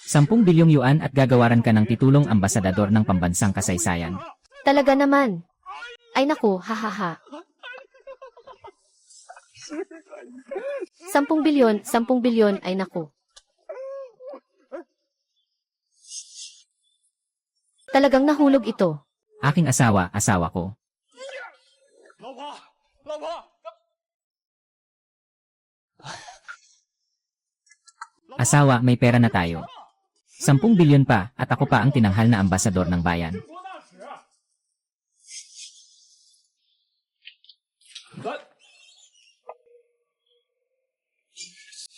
10 bilyong yuan at gagawaran ka ng titulong ambasadador ng pambansang kasaysayan. Talaga naman. Ay naku, hahaha. 10 bilyon ay naku. Talagang nahulog ito. Aking asawa ko. Asawa, may pera na tayo. 10 bilyon pa at ako pa ang tinanghal na ambasador ng bayan.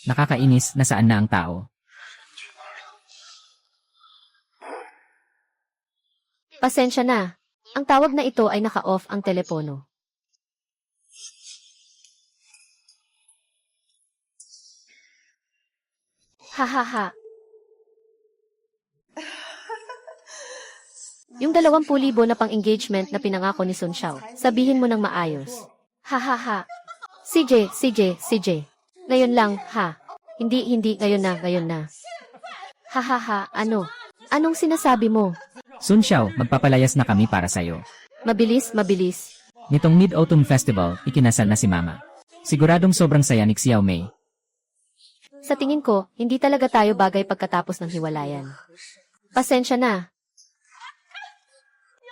Nakakainis, nasaan na ang tao? Pasensya na. Ang tawag na ito ay naka-off ang telepono. Hahaha. Yung 20,000 na pang-engagement na pinangako ni Sun Xiao, sabihin mo ng maayos. Hahaha. CJ. Ngayon lang, ha. Hindi, ngayon na. Hahaha, ano? Anong sinasabi mo? Sun Xiao, magpapalayas na kami para sa'yo. Mabilis. Nitong Mid-Autumn Festival, ikinasal na si Mama. Siguradong sobrang saya ni Xiao Mei. Sa tingin ko, hindi talaga tayo bagay pagkatapos ng hiwalayan. Pasensya na.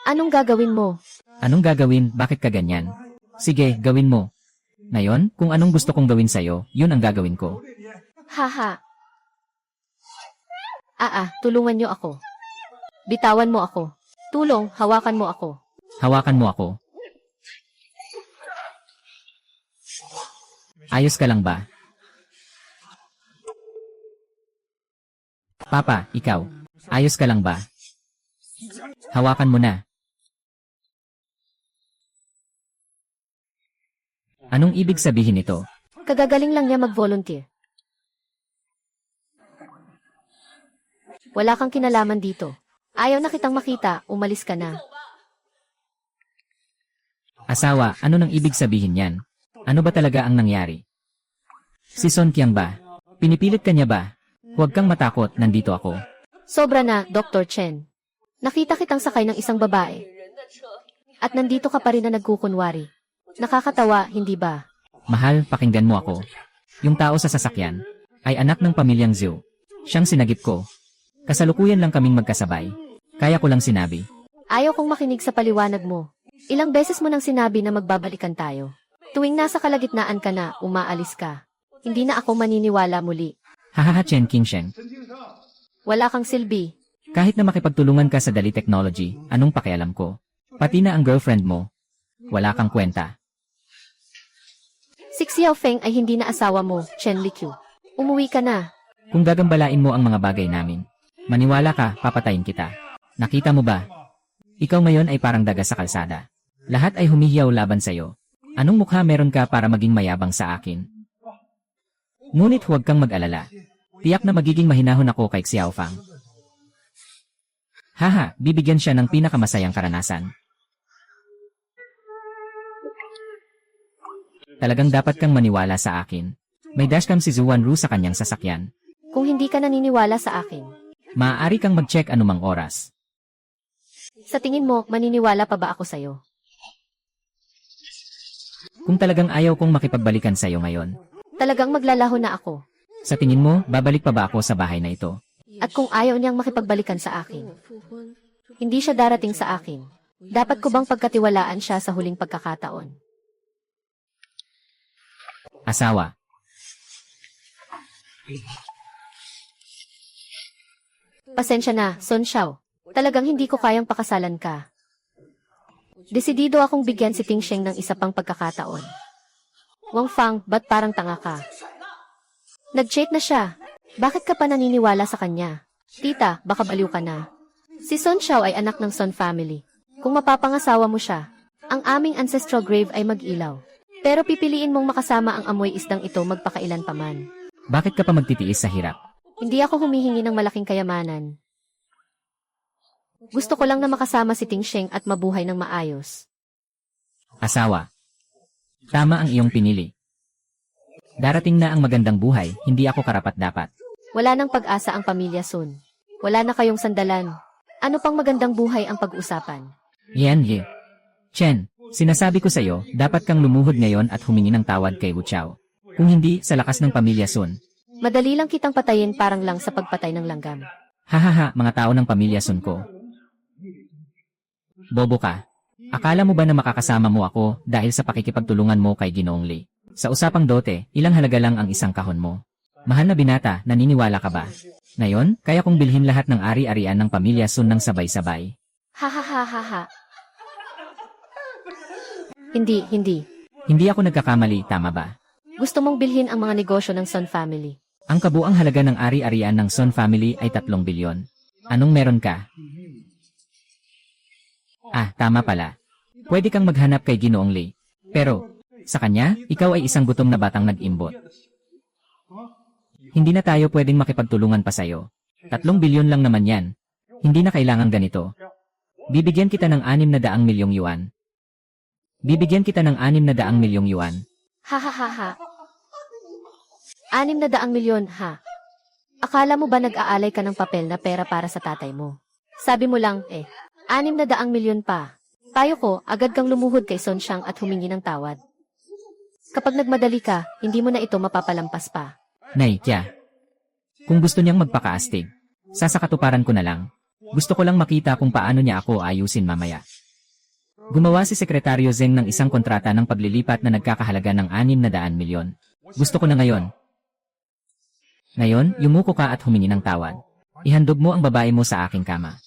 Anong gagawin mo? Anong gagawin? Bakit ka ganyan? Sige, gawin mo. Ngayon, kung anong gusto kong gawin sa'yo, yun ang gagawin ko. Haha. Tulungan niyo ako. Bitawan mo ako. Tulong, hawakan mo ako. Hawakan mo ako. Ayos ka lang ba? Papa, ikaw. Ayos ka lang ba? Hawakan mo na. Anong ibig sabihin nito? Kagagaling lang niya mag-volunteer. Wala kang kinalaman dito. Ayaw na kitang makita, umalis ka na. Asawa, ano nang ibig sabihin yan? Ano ba talaga ang nangyari? Si Son Qiang ba? Pinipilit ka niya ba? Huwag kang matakot, nandito ako. Sobra na, Dr. Chen. Nakita kitang sakay ng isang babae. At nandito ka pa rin na nagkukunwari. Nakakatawa, hindi ba? Mahal, pakinggan mo ako. Yung tao sa sasakyan ay anak ng pamilyang Zhou. Siyang sinagip ko. Kasalukuyan lang kaming magkasabay. Kaya ko lang sinabi. Ayaw kong makinig sa paliwanag mo. Ilang beses mo nang sinabi na magbabalikan tayo. Tuwing nasa kalagitnaan ka na, umaalis ka. Hindi na ako maniniwala muli. Hahaha Chen Qingsheng. Wala kang silbi. Kahit na makipagtulungan ka sa Dali Technology, anong pakialam ko? Pati na ang girlfriend mo. Wala kang kwenta. Si Xiao Feng ay hindi na asawa mo, Chen Liqiu. Umuwi ka na. Kung gagambalain mo ang mga bagay namin, maniwala ka, papatayin kita. Nakita mo ba? Ikaw ngayon ay parang daga sa kalsada. Lahat ay humihiyaw laban sa'yo. Anong mukha meron ka para maging mayabang sa akin? Ngunit huwag kang mag-alala. Tiyak na magiging mahinahon ako kay Xiao Fang. Haha, bibigyan siya ng pinakamasayang karanasan. Talagang dapat kang maniwala sa akin. May dashcam si Zuan Ru sa kanyang sasakyan. Kung hindi ka naniniwala sa akin. Maaari kang mag-check anumang oras. Sa tingin mo, maniniwala pa ba ako sa'yo? Kung talagang ayaw kong makipagbalikan sa'yo ngayon. Talagang maglalaho na ako. Sa tingin mo, babalik pa ba ako sa bahay na ito? At kung ayaw niyang makipagbalikan sa akin, hindi siya darating sa akin. Dapat ko bang pagkatiwalaan siya sa huling pagkakataon? Asawa. Pasensya na, Sun Xiao. Talagang hindi ko kayang pakasalan ka. Desidido akong bigyan si Ting Sheng ng isa pang pagkakataon. Wang Fang, ba't parang tanga ka? Nag-cheat na siya. Bakit ka pa naniniwala sa kanya? Tita, baka baliw ka na. Si Sun Xiao ay anak ng Sun family. Kung mapapangasawa mo siya, ang aming ancestral grave ay mag-ilaw. Pero pipiliin mong makasama ang amoy isdang ito magpakailan pa man. Bakit ka pa magtitiis sa hirap? Hindi ako humihingi ng malaking kayamanan. Gusto ko lang na makasama si Ting Sheng at mabuhay ng maayos. Asawa. Tama ang iyong pinili. Darating na ang magandang buhay, hindi ako karapat-dapat. Wala nang pag-asa ang pamilya Sun. Wala na kayong sandalan. Ano pang magandang buhay ang pag-usapan? Yan ye. Chen, sinasabi ko sa'yo, dapat kang lumuhod ngayon at humingi ng tawad kay Wu Chao. Kung hindi, sa lakas ng pamilya Sun. Madali lang kitang patayin parang lang sa pagpatay ng langgam. Hahaha, mga tao ng pamilya Sun ko. Bobo ka. Akala mo ba na makakasama mo ako dahil sa pakikipagtulungan mo kay Ginoong Li? Sa usapang dote, ilang halaga lang ang isang kahon mo. Mahal na binata, naniniwala ka ba? Ngayon, kaya kong bilhin lahat ng ari-arian ng pamilya Sun ng sabay-sabay. Ha. Hindi. Hindi ako nagkakamali, tama ba? Gusto mong bilhin ang mga negosyo ng Sun family. Ang kabuang halaga ng ari-arian ng Sun family ay 3 bilyon. Anong meron ka? Ah, tama pala. Pwede kang maghanap kay Ginoong Li. Pero, sa kanya, ikaw ay isang gutom na batang nag-imbot. Hindi na tayo pwedeng makipagtulungan pa sa'yo. 3 bilyon lang naman yan. Hindi na kailangan ganito. Bibigyan kita ng 600 milyong yuan. Bibigyan kita ng 600 milyong yuan. Ha. 600 milyon, ha? Akala mo ba nag-aalay ka ng papel na pera para sa tatay mo? Sabi mo lang, 600 milyon pa. Payo ko, agad kang lumuhod kay Sun Xiang at humingi ng tawad. Kapag nagmadali ka, hindi mo na ito mapapalampas pa. Nay, kya. Kung gusto niyang magpakaastig, sasakatuparan ko na lang. Gusto ko lang makita kung paano niya ako ayusin mamaya. Gumawa si Sekretaryo Zeng ng isang kontrata ng paglilipat na nagkakahalaga ng 600 milyon. Gusto ko na ngayon. Ngayon, yumuko ka at humingi ng tawad. Ihandog mo ang babae mo sa aking kama.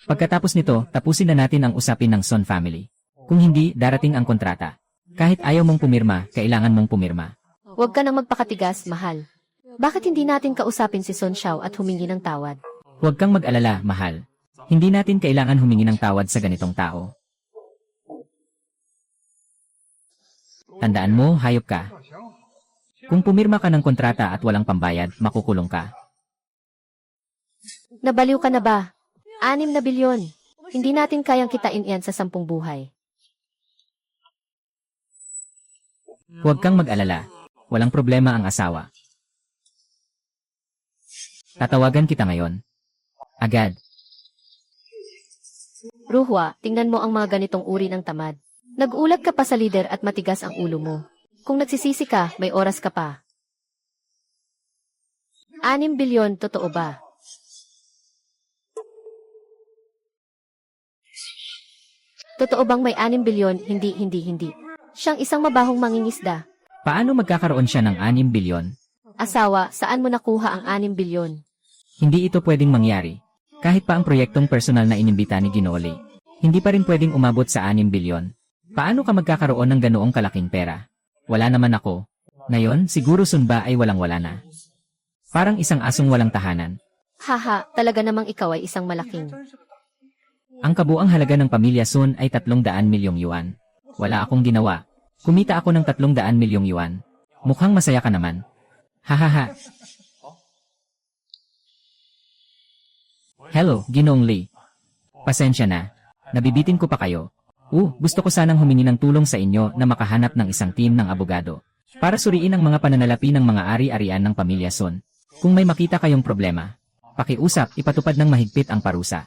Pagkatapos nito, tapusin na natin ang usapin ng Sun family. Kung hindi, darating ang kontrata. Kahit ayaw mong pumirma, kailangan mong pumirma. Huwag ka nang magpakatigas, mahal. Bakit hindi natin kausapin si Sun Xiao at humingi ng tawad? Huwag kang mag-alala, mahal. Hindi natin kailangan humingi ng tawad sa ganitong tao. Tandaan mo, hayop ka. Kung pumirma ka ng kontrata at walang pambayad, makukulong ka. Nabaliw ka na ba? 6 na bilyon. Hindi natin kayang kitain iyan sa 10 buhay. Huwag kang mag-alala. Walang problema ang asawa. Tatawagan kita ngayon. Agad. Ruhwa, tingnan mo ang mga ganitong uri ng tamad. Nag-ulat ka pa sa lider at matigas ang ulo mo. Kung nagsisisi ka, may oras ka pa. 6 bilyon, totoo ba? Totoo bang may 6 bilyon? Hindi. Siyang isang mabahong mangingisda. Paano magkakaroon siya ng 6 bilyon? Asawa, saan mo nakuha ang 6 bilyon? Hindi ito pwedeng mangyari. Kahit pa ang proyektong personal na inimbita ni Ginoong Li, hindi pa rin pwedeng umabot sa 6 bilyon. Paano ka magkakaroon ng ganoong kalaking pera? Wala naman ako. Ngayon, siguro Sunba ay walang-wala na. Parang isang asong walang tahanan. Haha, talaga namang ikaw ay isang malaking. Ang kabuang halaga ng pamilya Sun ay 300 milyong yuan. Wala akong ginawa. Kumita ako ng 300 milyong yuan. Mukhang masaya ka naman. Hahaha. Hello, Ginoong Li. Pasensya na. Nabibitin ko pa kayo. Gusto ko sanang humingi ng tulong sa inyo na makahanap ng isang team ng abogado para suriin ang mga pananalapi ng mga ari-arian ng pamilya Sun. Kung may makita kayong problema, pakiusap, ipatupad ng mahigpit ang parusa.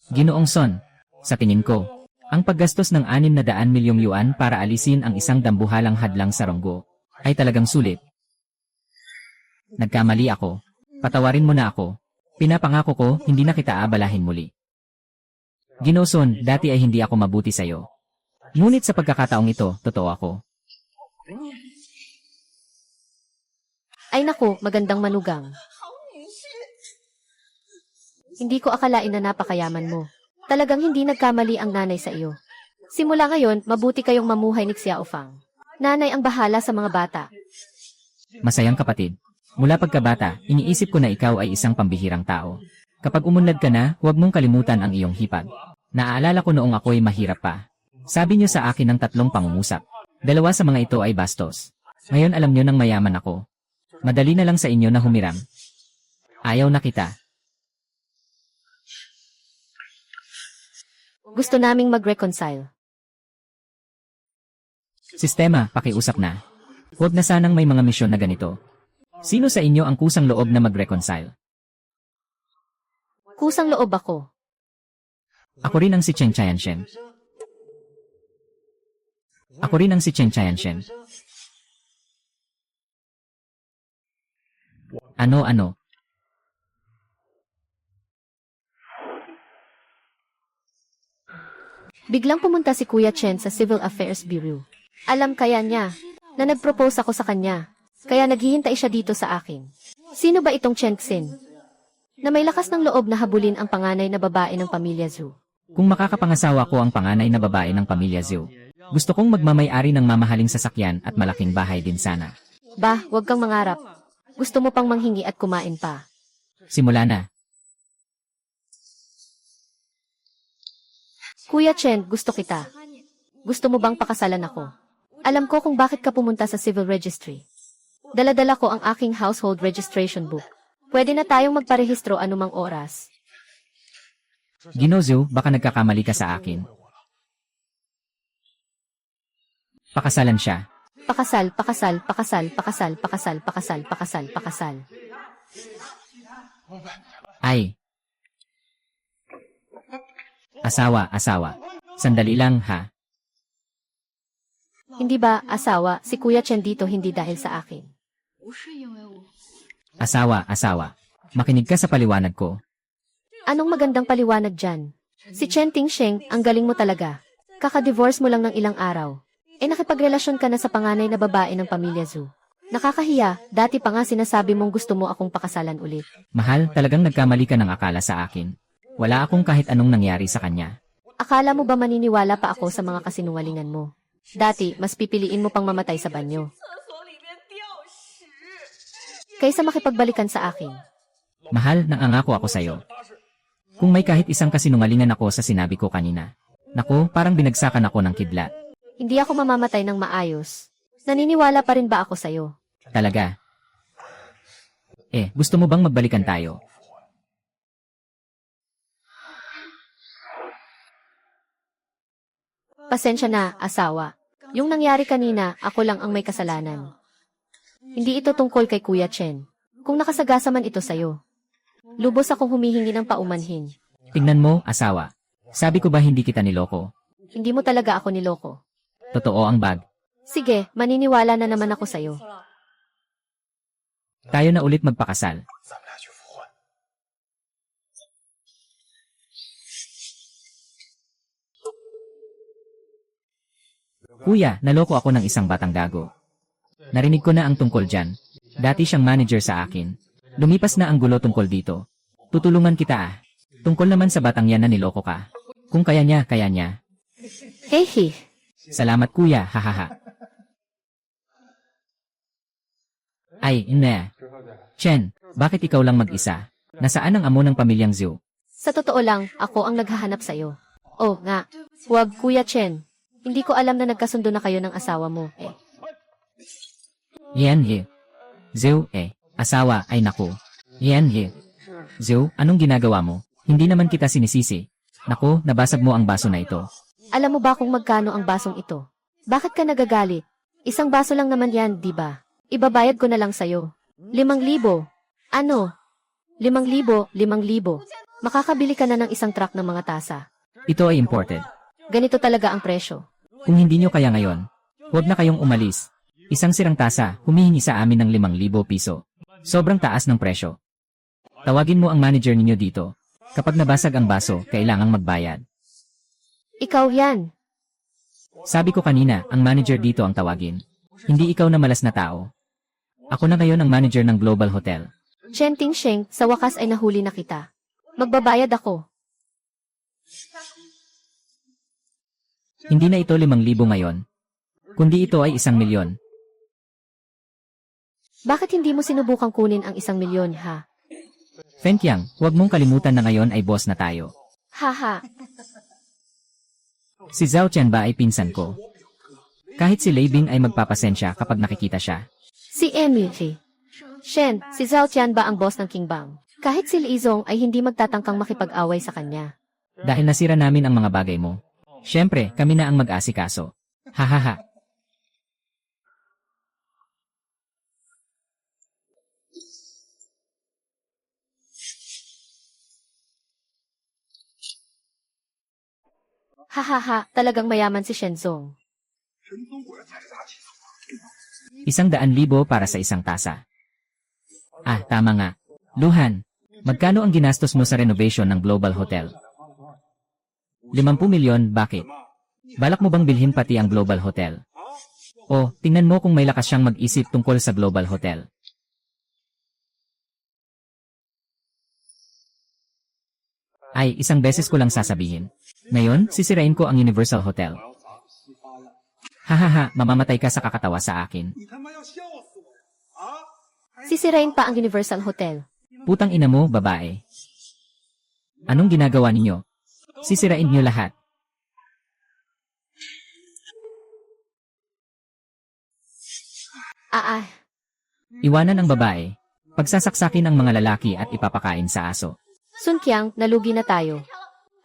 Ginoong Sun, sa tingin ko, ang paggastos ng 600 milyong yuan para alisin ang isang dambuhalang hadlang sa Ronggo ay talagang sulit. Nagkamali ako. Patawarin mo na ako. Pinapangako ko, hindi na kita aabalahin muli. Ginoo Sun, dati ay hindi ako mabuti sa'yo. Ngunit sa pagkakataong ito, totoo ako. Ay naku, magandang manugang. Hindi ko akalain na napakayaman mo. Talagang hindi nagkamali ang nanay sa iyo. Simula ngayon, mabuti kayong mamuhay ni Xiaofang. Nanay ang bahala sa mga bata. Masayang kapatid. Mula pagkabata, iniisip ko na ikaw ay isang pambihirang tao. Kapag umunlad ka na, huwag mong kalimutan ang iyong hipag. Naaalala ko noong ako'y mahirap pa. Sabi niyo sa akin ng 3 pangungusap. 2 sa mga ito ay bastos. Ngayon alam niyo nang mayaman ako. Madali na lang sa inyo na humiram. Ayaw na kita. Gusto naming mag-reconcile. Sistema, pakiusap na. Huwag na sanang may mga misyon na ganito. Sino sa inyo ang kusang loob na mag-reconcile? Kusang loob ako. Ako rin ang si Cheng Chayanshen. Ako rin ang si Cheng Chayanshen. Ano? Biglang pumunta si Kuya Chen sa Civil Affairs Bureau. Alam kaya niya na nag-propose ako sa kanya. Kaya naghihintay siya dito sa akin. Sino ba itong Chen Xin? Na may lakas ng loob na habulin ang panganay na babae ng pamilya Zhu. Kung makakapangasawa ko ang panganay na babae ng pamilya Zhou, gusto kong magmamay-ari ng mamahaling sasakyan at malaking bahay din sana. Bah, huwag kang mangarap. Gusto mo pang manghingi at kumain pa. Simula na. Kuya Chen, gusto kita. Gusto mo bang pakasalan ako? Alam ko kung bakit ka pumunta sa civil registry. Dala-dala ko ang aking household registration book. Pwede na tayong magparehistro anumang oras. Gino Zhou, baka nagkakamali ka sa akin. Pakasalan siya. Pakasal, pakasal, pakasal, pakasal, pakasal, pakasal, pakasal, pakasal. Ay. Asawa. Sandali lang ha. Hindi ba, asawa, si Kuya Chen dito hindi dahil sa akin. Asawa. Makinig ka sa paliwanag ko. Anong magandang paliwanag dyan? Si Chen Tingsheng, ang galing mo talaga. Kaka-divorce mo lang ng ilang araw. Nakipagrelasyon ka na sa panganay na babae ng pamilya Zhu. Nakakahiya, dati pa nga sinasabi mong gusto mo akong pakasalan ulit. Mahal, talagang nagkamali ka ng akala sa akin. Wala akong kahit anong nangyari sa kanya. Akala mo ba maniniwala pa ako sa mga kasinungalingan mo? Dati, mas pipiliin mo pang mamatay sa banyo. Kaysa makipagbalikan sa akin. Mahal, nangangako ako sa'yo. Kung may kahit isang kasinungalingan ako sa sinabi ko kanina. Naku, parang binagsakan ako ng kidlat. Hindi ako mamamatay ng maayos. Naniniwala pa rin ba ako sa'yo? Talaga? Gusto mo bang magbalikan tayo? Pasensya na, asawa. Yung nangyari kanina, ako lang ang may kasalanan. Hindi ito tungkol kay Kuya Chen. Kung nakasagasa man ito sa'yo. Lubos akong humihingi ng paumanhin. Tingnan mo, asawa. Sabi ko ba hindi kita niloko? Hindi mo talaga ako niloko. Totoo ang bag. Sige, maniniwala na naman ako sa'yo. Tayo na ulit magpakasal. Kuya, naloko ako ng isang batang gago. Narinig ko na ang tungkol dyan. Dati siyang manager sa akin. Lumipas na ang gulo tungkol dito. Tutulungan kita ah. Tungkol naman sa batang yan na niloko ka. Kung kaya niya, kaya niya. Hehe. Salamat kuya, hahaha. Ay, ina. Chen, bakit ikaw lang mag-isa? Nasaan ang amo ng pamilyang Zhou? Sa totoo lang, ako ang naghahanap sa'yo. Oh, nga. Huwag, Kuya Chen. Hindi ko alam na nagkasundo na kayo ng asawa mo. Yan he. Zhou, asawa, ay naku. Yan he. Zhou, anong ginagawa mo? Hindi naman kita sinisisi. Naku, nabasag mo ang baso na ito. Alam mo ba kung magkano ang basong ito? Bakit ka nagagalit? Isang baso lang naman yan, di ba? Ibabayad ko na lang sa'yo. 5,000. Ano? 5,000, 5,000. Makakabili ka na ng isang truck ng mga tasa. Ito ay imported. Ganito talaga ang presyo. Kung hindi nyo kaya ngayon, huwag na kayong umalis. Isang sirang tasa, humihingi sa amin ng 5,000 piso. Sobrang taas ng presyo. Tawagin mo ang manager ninyo dito. Kapag nabasag ang baso, kailangang magbayad. Ikaw yan. Sabi ko kanina, ang manager dito ang tawagin. Hindi ikaw na malas na tao. Ako na ngayon ang manager ng Global Hotel. Chen Tingsheng, sa wakas ay nahuli na kita. Magbabayad ako. Hindi na ito 5,000 ngayon. Kundi ito ay 1,000,000. Bakit hindi mo sinubukang kunin ang 1,000,000, ha? Fenkyang, huwag mong kalimutan na ngayon ay boss na tayo. Haha. Si Zhao Chen ba ay pinsan ko? Kahit si Lei Bing ay magpapasensya kapag nakikita siya. Si Emily. Shen, si Zhao Tian ba ang boss ng King Bang? Kahit si Li Zong ay hindi magtatangkang makipag-away sa kanya. Dahil nasira namin ang mga bagay mo. Siyempre, kami na ang mag-asikaso. Hahaha. Hahaha, talagang mayaman si Shenzong. 100,000 para sa isang tasa. Ah, tama nga. Luhan, magkano ang ginastos mo sa renovation ng Global Hotel? 50,000,000, bakit? Balak mo bang bilhin pati ang Global Hotel? O, tingnan mo kung may lakas siyang mag-isip tungkol sa Global Hotel. Ay, isang beses ko lang sasabihin. Ngayon, sisirain ko ang Universal Hotel. Hahaha, mamamatay ka sa kakatawa sa akin. Sisirain pa ang Universal Hotel. Putang ina mo, babae. Anong ginagawa ninyo? Sisirain niyo lahat. Ah. Iwanan ang babae. Pagsasaksakin ang mga lalaki at ipapakain sa aso. Sun Qiang, nalugi na tayo.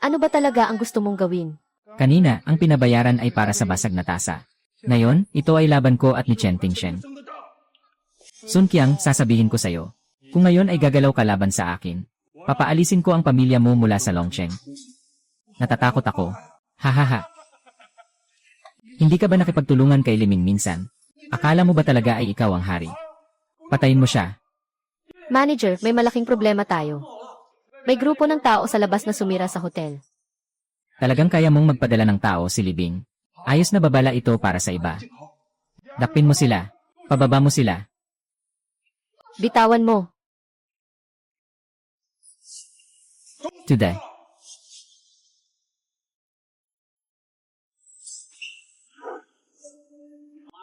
Ano ba talaga ang gusto mong gawin? Kanina, ang pinabayaran ay para sa basag na tasa. Ngayon, ito ay laban ko at ni Chen Tingsheng. Sun Qiang, sasabihin ko sa'yo. Kung ngayon ay gagalaw ka laban sa akin, papaalisin ko ang pamilya mo mula sa Longcheng. Natatakot ako. Hahaha. Hindi ka ba nakipagtulungan kay Liming minsan? Akala mo ba talaga ay ikaw ang hari? Patayin mo siya. Manager, may malaking problema tayo. May grupo ng tao sa labas na sumira sa hotel. Talagang kaya mong magpadala ng tao si Libing. Ayos na babala ito para sa iba. Dakpin mo sila. Pababa mo sila. Bitawan mo. Today.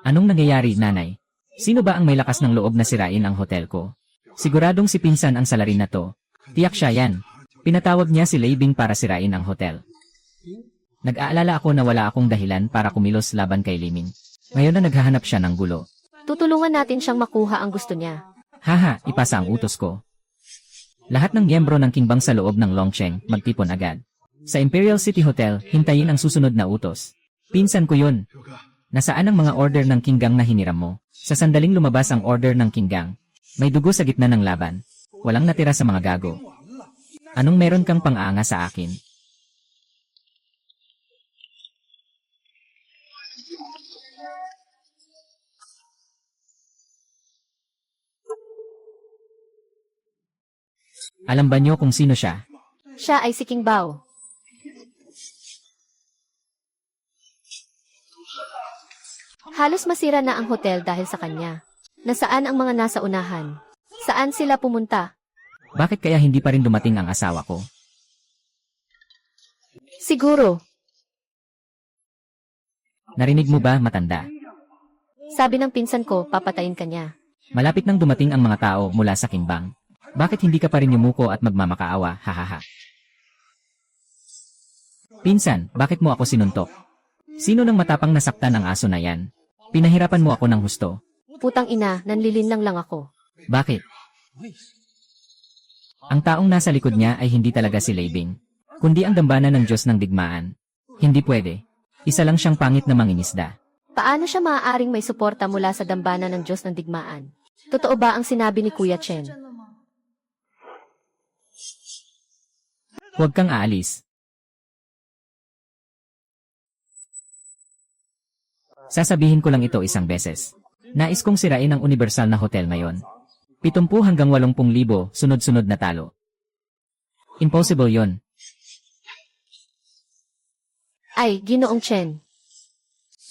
Anong nangyayari, nanay? Sino ba ang may lakas ng loob na sirain ang hotel ko? Siguradong si pinsan ang salarin na to. Tiyak siya yan. Pinatawag niya si Lei Bing para sirain ang hotel. Nag-aalala ako na wala akong dahilan para kumilos laban kay Liming. Ngayon na naghahanap siya ng gulo. Tutulungan natin siyang makuha ang gusto niya. Haha, ipasa ang utos ko. Lahat ng miyembro ng Kingbang sa loob ng Longcheng, magtipon agad. Sa Imperial City Hotel, hintayin ang susunod na utos. Pinsan ko yun. Nasaan ang mga order ng Kinggang na hiniram mo? Sa sandaling lumabas ang order ng Kinggang, may dugo sa gitna ng laban. Walang natira sa mga gago. Anong meron kang pang-aanga sa akin? Alam ba niyo kung sino siya? Siya ay si King Bao. Halos masira na ang hotel dahil sa kanya. Nasaan ang mga nasa unahan? Saan sila pumunta? Bakit kaya hindi pa rin dumating ang asawa ko? Siguro. Narinig mo ba, matanda? Sabi ng pinsan ko, papatayin ka niya. Malapit nang dumating ang mga tao mula sa Kingbang. Bakit hindi ka pa rin yumuko at magmamakaawa, hahaha? Pinsan, bakit mo ako sinuntok? Sino nang matapang nasaktan ang aso na yan? Pinahirapan mo ako ng husto. Putang ina, nanlilinlang lang ako. Bakit? Ang taong nasa likod niya ay hindi talaga si Lei Bing, kundi ang dambana ng Diyos ng digmaan. Hindi pwede. Isa lang siyang pangit na mangingisda. Paano siya maaaring may suporta mula sa dambana ng Diyos ng digmaan? Totoo ba ang sinabi ni Kuya Chen? Huwag kang aalis. Sasabihin ko lang ito isang beses. Nais kong sirain ang Universal na hotel ngayon. 70 hanggang 80,000 sunod-sunod na talo. Impossible yon. Ay, Ginoong Chen.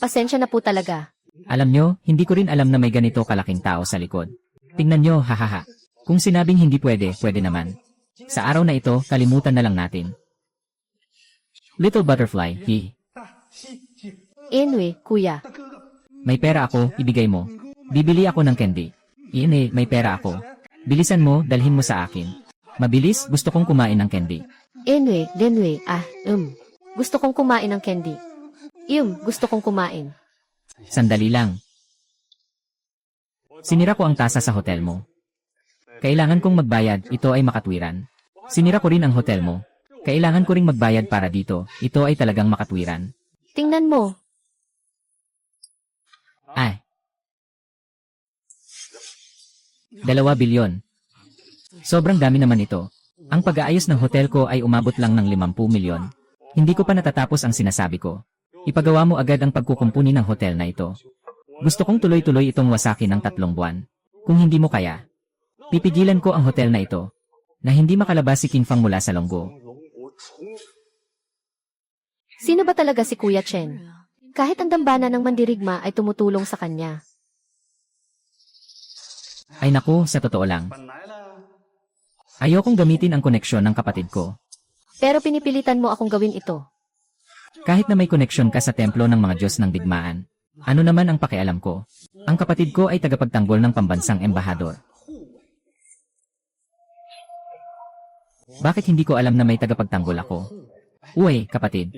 Pasensya na po talaga. Alam nyo, hindi ko rin alam na may ganito kalaking tao sa likod. Tingnan nyo, hahaha. Kung sinabing hindi pwede, pwede naman. Sa araw na ito, kalimutan na lang natin. Little butterfly, he. Anyway, kuya. May pera ako, ibigay mo. Bibili ako ng candy. Iyan may pera ako. Bilisan mo, dalhin mo sa akin. Mabilis, gusto kong kumain ng candy. Anyway, gusto kong kumain ng candy. Gusto kong kumain. Sandali lang. Sinira ko ang tasa sa hotel mo. Kailangan kong magbayad, ito ay makatwiran. Sinira ko rin ang hotel mo. Kailangan ko ring magbayad para dito, ito ay talagang makatwiran. Tingnan mo. Ay. 2 bilyon. Sobrang dami naman ito. Ang pag-aayos ng hotel ko ay umabot lang ng 50 milyon. Hindi ko pa natatapos ang sinasabi ko. Ipagawa mo agad ang pagkukumpuni ng hotel na ito. Gusto kong tuloy-tuloy itong wasakin ng 3 buwan. Kung hindi mo kaya, pipigilan ko ang hotel na ito, na hindi makalabas si King Fang mula sa longgo. Sino ba talaga si Kuya Chen? Kahit ang dambana ng mandirigma ay tumutulong sa kanya. Ay naku, sa totoo lang. Ayokong gamitin ang koneksyon ng kapatid ko. Pero pinipilitan mo akong gawin ito. Kahit na may koneksyon ka sa templo ng mga Diyos ng digmaan, ano naman ang pakialam ko? Ang kapatid ko ay tagapagtanggol ng pambansang embahador. Bakit hindi ko alam na may tagapagtanggol ako? Uy, kapatid.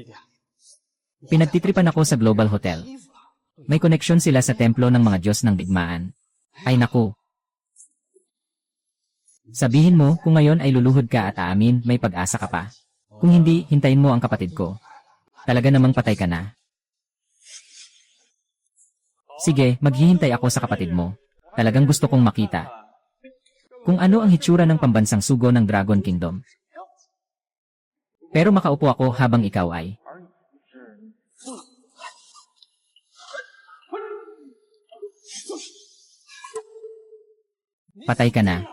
Pinagtitripan ako sa Global Hotel. May koneksyon sila sa templo ng mga Diyos ng digmaan. Ay naku. Sabihin mo kung ngayon ay luluhod ka at aamin may pag-asa ka pa. Kung hindi, hintayin mo ang kapatid ko. Talaga namang patay ka na. Sige, maghihintay ako sa kapatid mo. Talagang gusto kong makita. Kung ano ang hitsura ng pambansang sugo ng Dragon Kingdom. Pero makaupo ako habang ikaw ay. Patay ka na.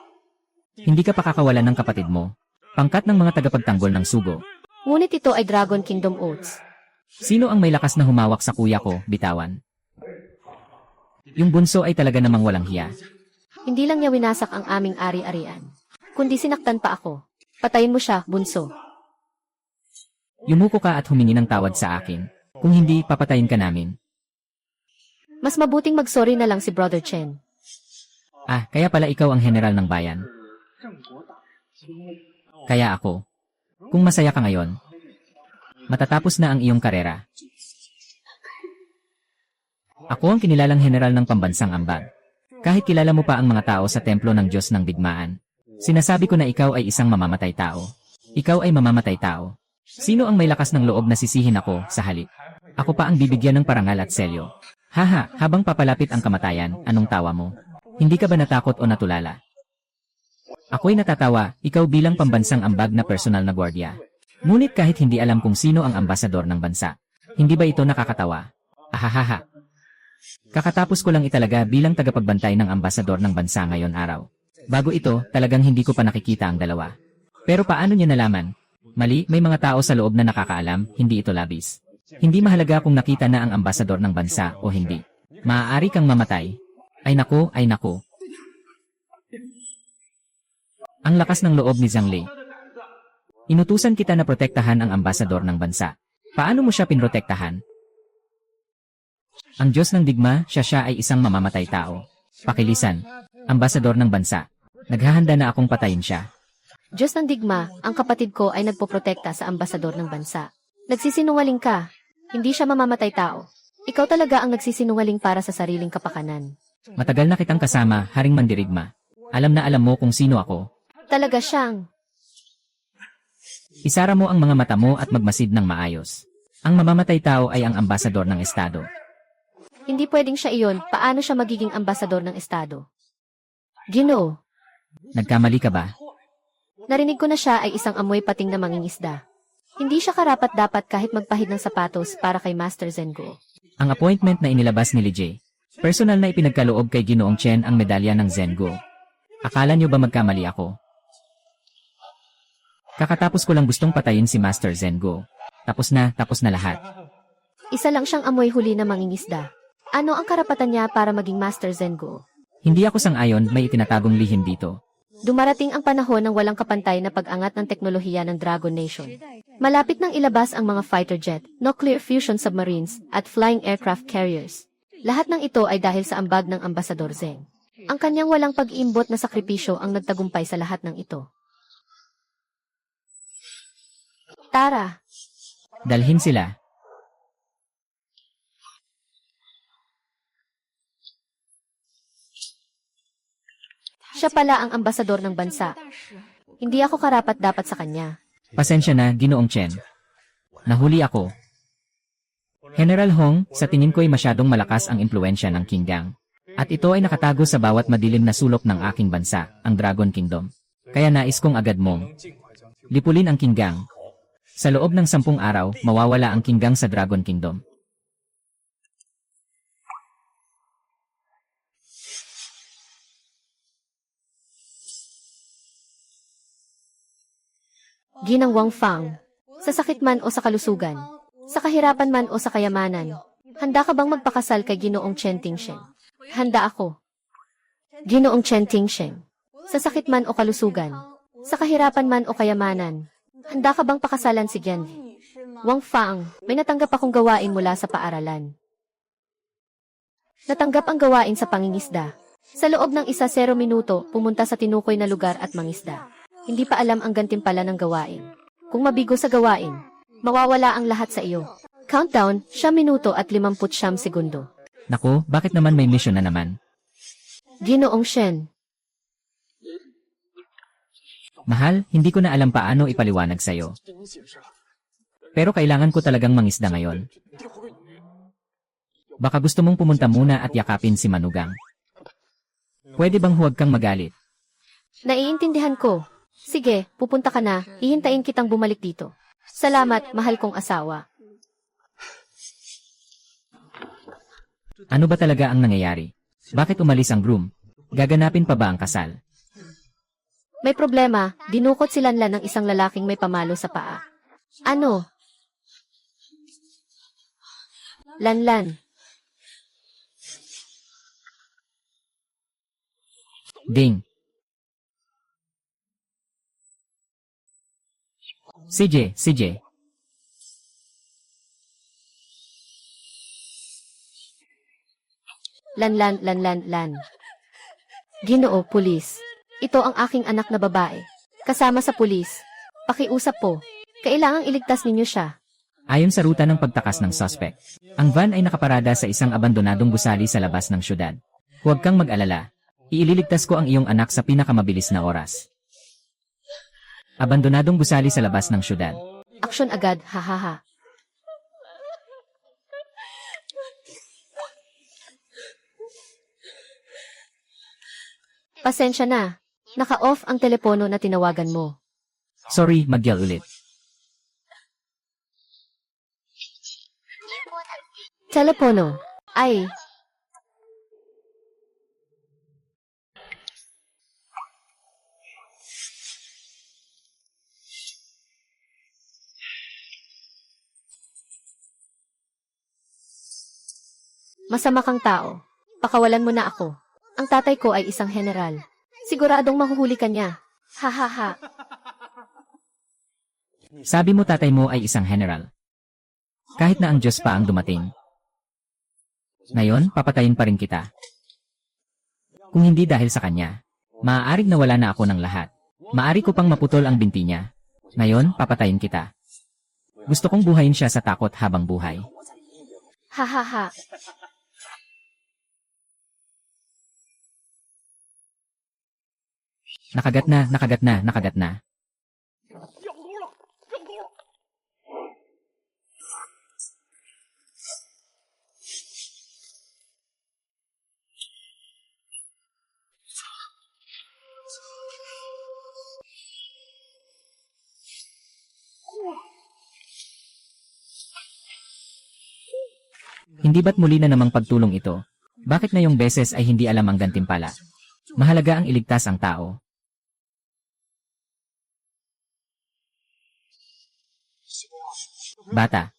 Hindi ka pakakawalan ng kapatid mo. Pangkat ng mga tagapagtanggol ng sugo. Ngunit ito ay Dragon Kingdom Oaths. Sino ang may lakas na humawak sa kuya ko, bitawan? Yung bunso ay talaga namang walang hiya. Hindi lang niya winasak ang aming ari-arian, kundi sinaktan pa ako. Patayin mo siya, bunso. Yumuko ka at humingi ng tawad sa akin. Kung hindi, papatayin ka namin. Mas mabuting mag-sorry na lang si Brother Chen. Ah, kaya pala ikaw ang general ng bayan. Kaya ako. Kung masaya ka ngayon, matatapos na ang iyong karera. Ako ang kinilalang general ng pambansang ambag. Kahit kilala mo pa ang mga tao sa templo ng Diyos ng digmaan, sinasabi ko na ikaw ay isang mamamatay tao. Ikaw ay mamamatay tao. Sino ang may lakas ng loob na sisihin ako sa halip? Ako pa ang bibigyan ng parangal at selyo. Haha, habang papalapit ang kamatayan, anong tawa mo? Hindi ka ba natakot o natulala? Ako'y natatawa, ikaw bilang pambansang ambag na personal na gwardiya. Ngunit kahit hindi alam kung sino ang ambasador ng bansa, hindi ba ito nakakatawa? Ahahaha. Kakatapos ko lang italaga bilang tagapagbantay ng ambasador ng bansa ngayon araw. Bago ito, talagang hindi ko pa nakikita ang dalawa. Pero paano niya nalaman? Mali, may mga tao sa loob na nakakaalam, hindi ito labis. Hindi mahalaga kung nakita na ang ambasador ng bansa o hindi. Maaari kang mamatay. Ay nako, ay nako. Ang lakas ng loob ni Zhang Lei. Inutusan kita na protektahan ang ambasador ng bansa. Paano mo siya pinrotektahan? Ang Diyos ng digma, siya ay isang mamamatay tao. Pakilisan, ambasador ng bansa. Naghahanda na akong patayin siya. Diyos ng digma, ang kapatid ko ay nagpoprotekta sa ambasador ng bansa. Nagsisinungaling ka. Hindi siya mamamatay tao. Ikaw talaga ang nagsisinungaling para sa sariling kapakanan. Matagal na kitang kasama, Haring Mandirigma. Alam na alam mo kung sino ako. Talaga siyang. Isara mo ang mga mata mo at magmasid ng maayos. Ang mamamatay tao ay ang ambasador ng estado. Hindi pwedeng siya iyon. Paano siya magiging ambasador ng estado? Ginoo. Nagkamali ka ba? Narinig ko na siya ay isang amoy pating na mangingisda. Hindi siya karapat-dapat kahit magpahid ng sapatos para kay Master Zengo. Ang appointment na inilabas ni Lijay, personal na ipinagkaloob kay Ginoong Chen ang medalya ng Zengo. Akala niyo ba magkamali ako? Kakatapos ko lang gustong patayin si Master Zengo. Tapos na lahat. Isa lang siyang amoy huli na mangingisda. Ano ang karapatan niya para maging Master Zengo? Hindi ako sang-ayon, may itinatagong lihim dito. Dumarating ang panahon ng walang kapantay na pag-angat ng teknolohiya ng Dragon Nation. Malapit nang ilabas ang mga fighter jet, nuclear fusion submarines, at flying aircraft carriers. Lahat ng ito ay dahil sa ambag ng Ambasador Zeng. Ang kanyang walang pag-iimbot na sakripisyo ang nagtagumpay sa lahat ng ito. Tara! Dalhin sila. Siya pala ang ambasador ng bansa. Hindi ako karapat-dapat sa kanya. Pasensya na, Ginoong Chen. Nahuli ako. General Hong, sa tingin ko'y masyadong malakas ang impluensya ng Qinggang. At ito ay nakatago sa bawat madilim na sulok ng aking bansa, ang Dragon Kingdom. Kaya nais kong agad mong lipulin ang Qinggang. Sa loob ng 10 araw, mawawala ang Qinggang sa Dragon Kingdom. Ginang Wang Fang. Sa sakit man o sa kalusugan, sa kahirapan man o sa kayamanan, handa ka bang magpakasal kay Ginoong Chen Tingsheng? Handa ako. Ginoong Chen Tingsheng. Sa sakit man o kalusugan, sa kahirapan man o kayamanan, handa ka bang pakasalan si Genvi? Wang Fang, may natanggap akong gawain mula sa paaralan. Natanggap ang gawain sa pangingisda. Sa loob ng 1-0 minuto, pumunta sa tinukoy na lugar at mangisda. Hindi pa alam ang gantimpala ng gawain. Kung mabigo sa gawain, mawawala ang lahat sa iyo. Countdown, 9 minuto at 59 segundo. Naku, bakit naman may mission na naman? Ginoong Shen. Mahal, hindi ko na alam paano ipaliwanag sa'yo. Pero kailangan ko talagang mangisda ngayon. Baka gusto mong pumunta muna at yakapin si Manugang. Pwede bang huwag kang magalit? Naiintindihan ko. Sige, pupunta ka na, hihintayin kitang bumalik dito. Salamat, mahal kong asawa. Ano ba talaga ang nangyayari? Bakit umalis ang groom? Gaganapin pa ba ang kasal? May problema, dinukot si Lanlan ng isang lalaking may pamalo sa paa. Ano? Lanlan. Ding. CJ. Lan. Ginoo, pulis. Ito ang aking anak na babae. Kasama sa pulis. Pakiusap po. Kailangang iligtas ninyo siya. Ayon sa ruta ng pagtakas ng suspect, ang van ay nakaparada sa isang abandonadong gusali sa labas ng syudad. Huwag kang mag-alala. Iililigtas ko ang iyong anak sa pinakamabilis na oras. Abandonadong gusali sa labas ng syudad. Aksyon agad, hahaha. Pasensya na. Naka-off ang telepono na tinawagan mo. Sorry, magyal ulit. Telepono. Ay. Masama kang tao. Pakawalan mo na ako. Ang tatay ko ay isang general. Siguradong mahuhuli ka niya. Ha. Sabi mo tatay mo ay isang general. Kahit na ang Diyos pa ang dumating. Ngayon, papatayin pa rin kita. Kung hindi dahil sa kanya, maaaring nawala na ako ng lahat. Maari ko pang maputol ang binti niya. Ngayon, papatayin kita. Gusto kong buhayin siya sa takot habang buhay. Ha. Nakagat na. Hindi ba't muli na namang pagtulong ito? Bakit ngayong beses ay hindi alam ang gantimpala? Mahalaga ang iligtas ang tao. Bata.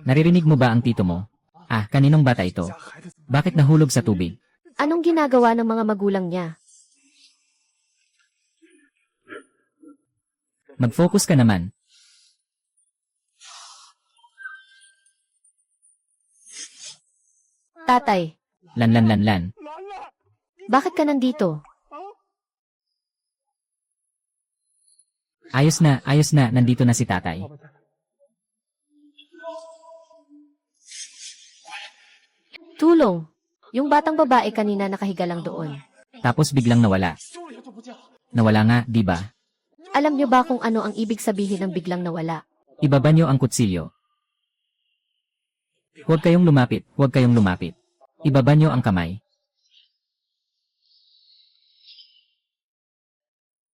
Naririnig mo ba ang tito mo? Ah, kaninong bata ito? Bakit nahulog sa tubig? Anong ginagawa ng mga magulang niya? Mag-focus ka naman. Tatay, Lan. bakit ka nandito? Ayos na, nandito na si tatay. Tulong. Yung batang babae kanina nakahiga lang doon. Tapos biglang nawala. Nawala nga, di ba? Alam niyo ba kung ano ang ibig sabihin ng biglang nawala? Ibaba niyo ang kutsilyo. Huwag kayong lumapit. Ibaba niyo ang kamay.